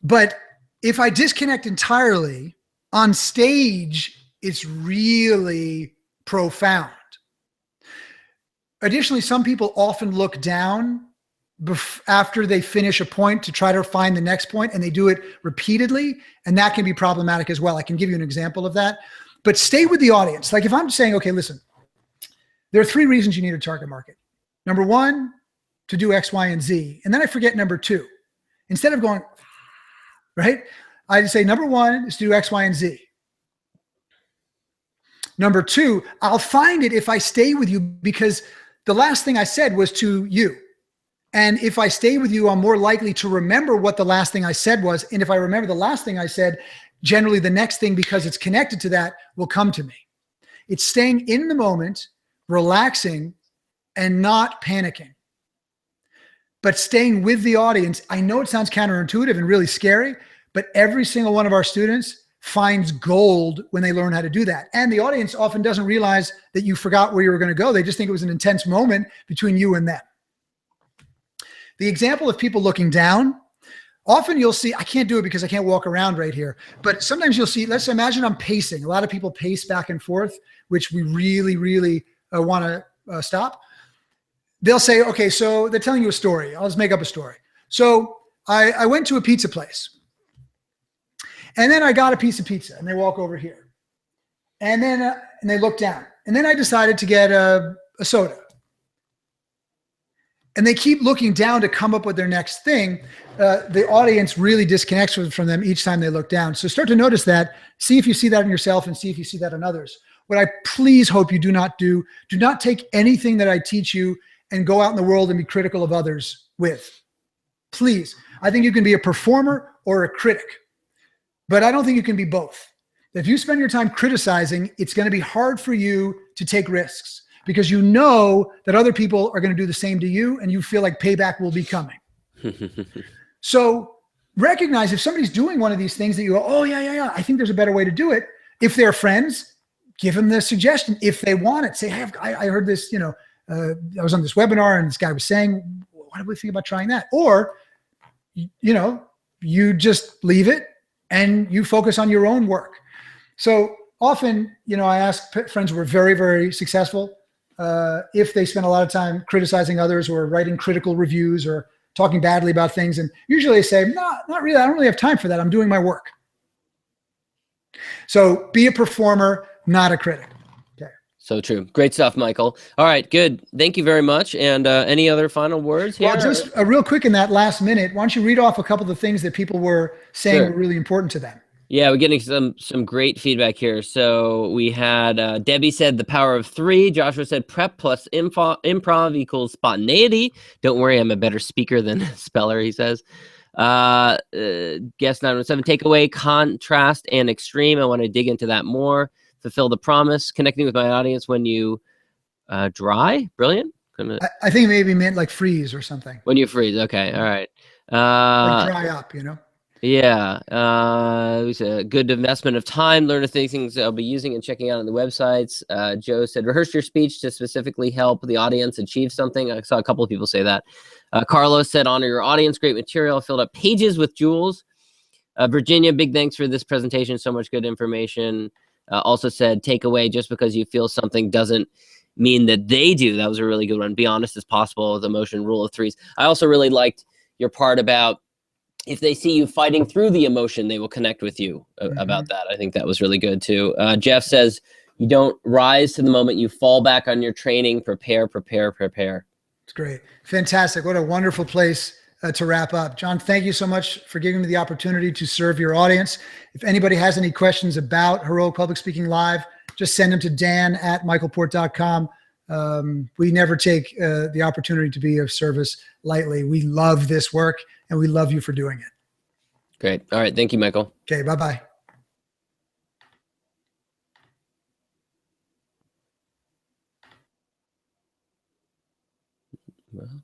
But if I disconnect entirely on stage, it's really profound. Additionally, some people often look down after they finish a point to try to find the next point, and they do it repeatedly, and that can be problematic as well. I can give you an example of that, but stay with the audience. Like if I'm saying, okay, listen, there are 3 reasons you need a target market. Number 1, to do X, Y, and Z. And then I forget number 2. Instead of going, right? I just say number 1 is to do X, Y, and Z. Number 2, I'll find it if I stay with you because the last thing I said was to you. And if I stay with you, I'm more likely to remember what the last thing I said was. And if I remember the last thing I said, generally the next thing, because it's connected to that, will come to me. It's staying in the moment, relaxing, and not panicking. But staying with the audience. I know it sounds counterintuitive and really scary, but every single one of our students finds gold when they learn how to do that. And the audience often doesn't realize that you forgot where you were going to go. They just think it was an intense moment between you and them. The example of people looking down, often you'll see, I can't do it because I can't walk around right here, but sometimes you'll see, let's imagine I'm pacing. A lot of people pace back and forth, which we really, really want to stop. They'll say, okay, so they're telling you a story. I'll just make up a story. So I went to a pizza place. And then I got a piece of pizza and they walk over here and then and they look down and then I decided to get a soda and they keep looking down to come up with their next thing. The audience really disconnects from them each time they look down. So start to notice that, see if you see that in yourself and see if you see that in others. What I please hope you do not take anything that I teach you and go out in the world and be critical of others with. Please. I think you can be a performer or a critic. But I don't think you can be both. If you spend your time criticizing, it's going to be hard for you to take risks because you know that other people are going to do the same to you and you feel like payback will be coming. So recognize if somebody's doing one of these things that you go, oh, yeah, I think there's a better way to do it. If they're friends, give them the suggestion. If they want it, say, hey, I heard this, I was on this webinar and this guy was saying, what do we think about trying that? Or, you just leave it and you focus on your own work. So often, I ask friends who are very, very successful if they spend a lot of time criticizing others or writing critical reviews or talking badly about things. And usually they say, no, not really. I don't really have time for that. I'm doing my work. So be a performer, not a critic. Okay. So true. Great stuff, Michael. All right, good. Thank you very much. And any other final words here? Well, just real quick in that last minute, why don't you read off a couple of the things that people were saying were really important to them? Yeah, we're getting some great feedback here. So we had Debbie said the power of 3. Joshua said prep plus improv equals spontaneity. Don't worry, I'm a better speaker than speller, he says. Guest 917, takeaway, contrast and extreme. I want to dig into that more. Fulfill the promise, connecting with my audience when you dry. Brilliant. I think maybe meant like freeze or something. When you freeze. Okay. All right. Like dry up, you know? Yeah, it was a good investment of time. Learn the things I'll be using and checking out on the websites. Joe said, rehearse your speech to specifically help the audience achieve something. I saw a couple of people say that. Carlos said, honor your audience. Great material. Filled up pages with jewels. Virginia, big thanks for this presentation. So much good information. Also said, takeaway, just because you feel something doesn't mean that they do. That was a really good one. Be honest as possible. The emotion rule of 3s. I also really liked your part about if they see you fighting through the emotion, they will connect with you about that. I think that was really good too. Jeff says, you don't rise to the moment, you fall back on your training. Prepare, prepare, prepare. It's great. Fantastic. What a wonderful place to wrap up. John, thank you so much for giving me the opportunity to serve your audience. If anybody has any questions about Heroic Public Speaking Live, just send them to dan@michaelport.com. We never take the opportunity to be of service lightly. We love this work and we love you for doing it. Great. All right. Thank you, Michael. Okay. Bye-bye. Well.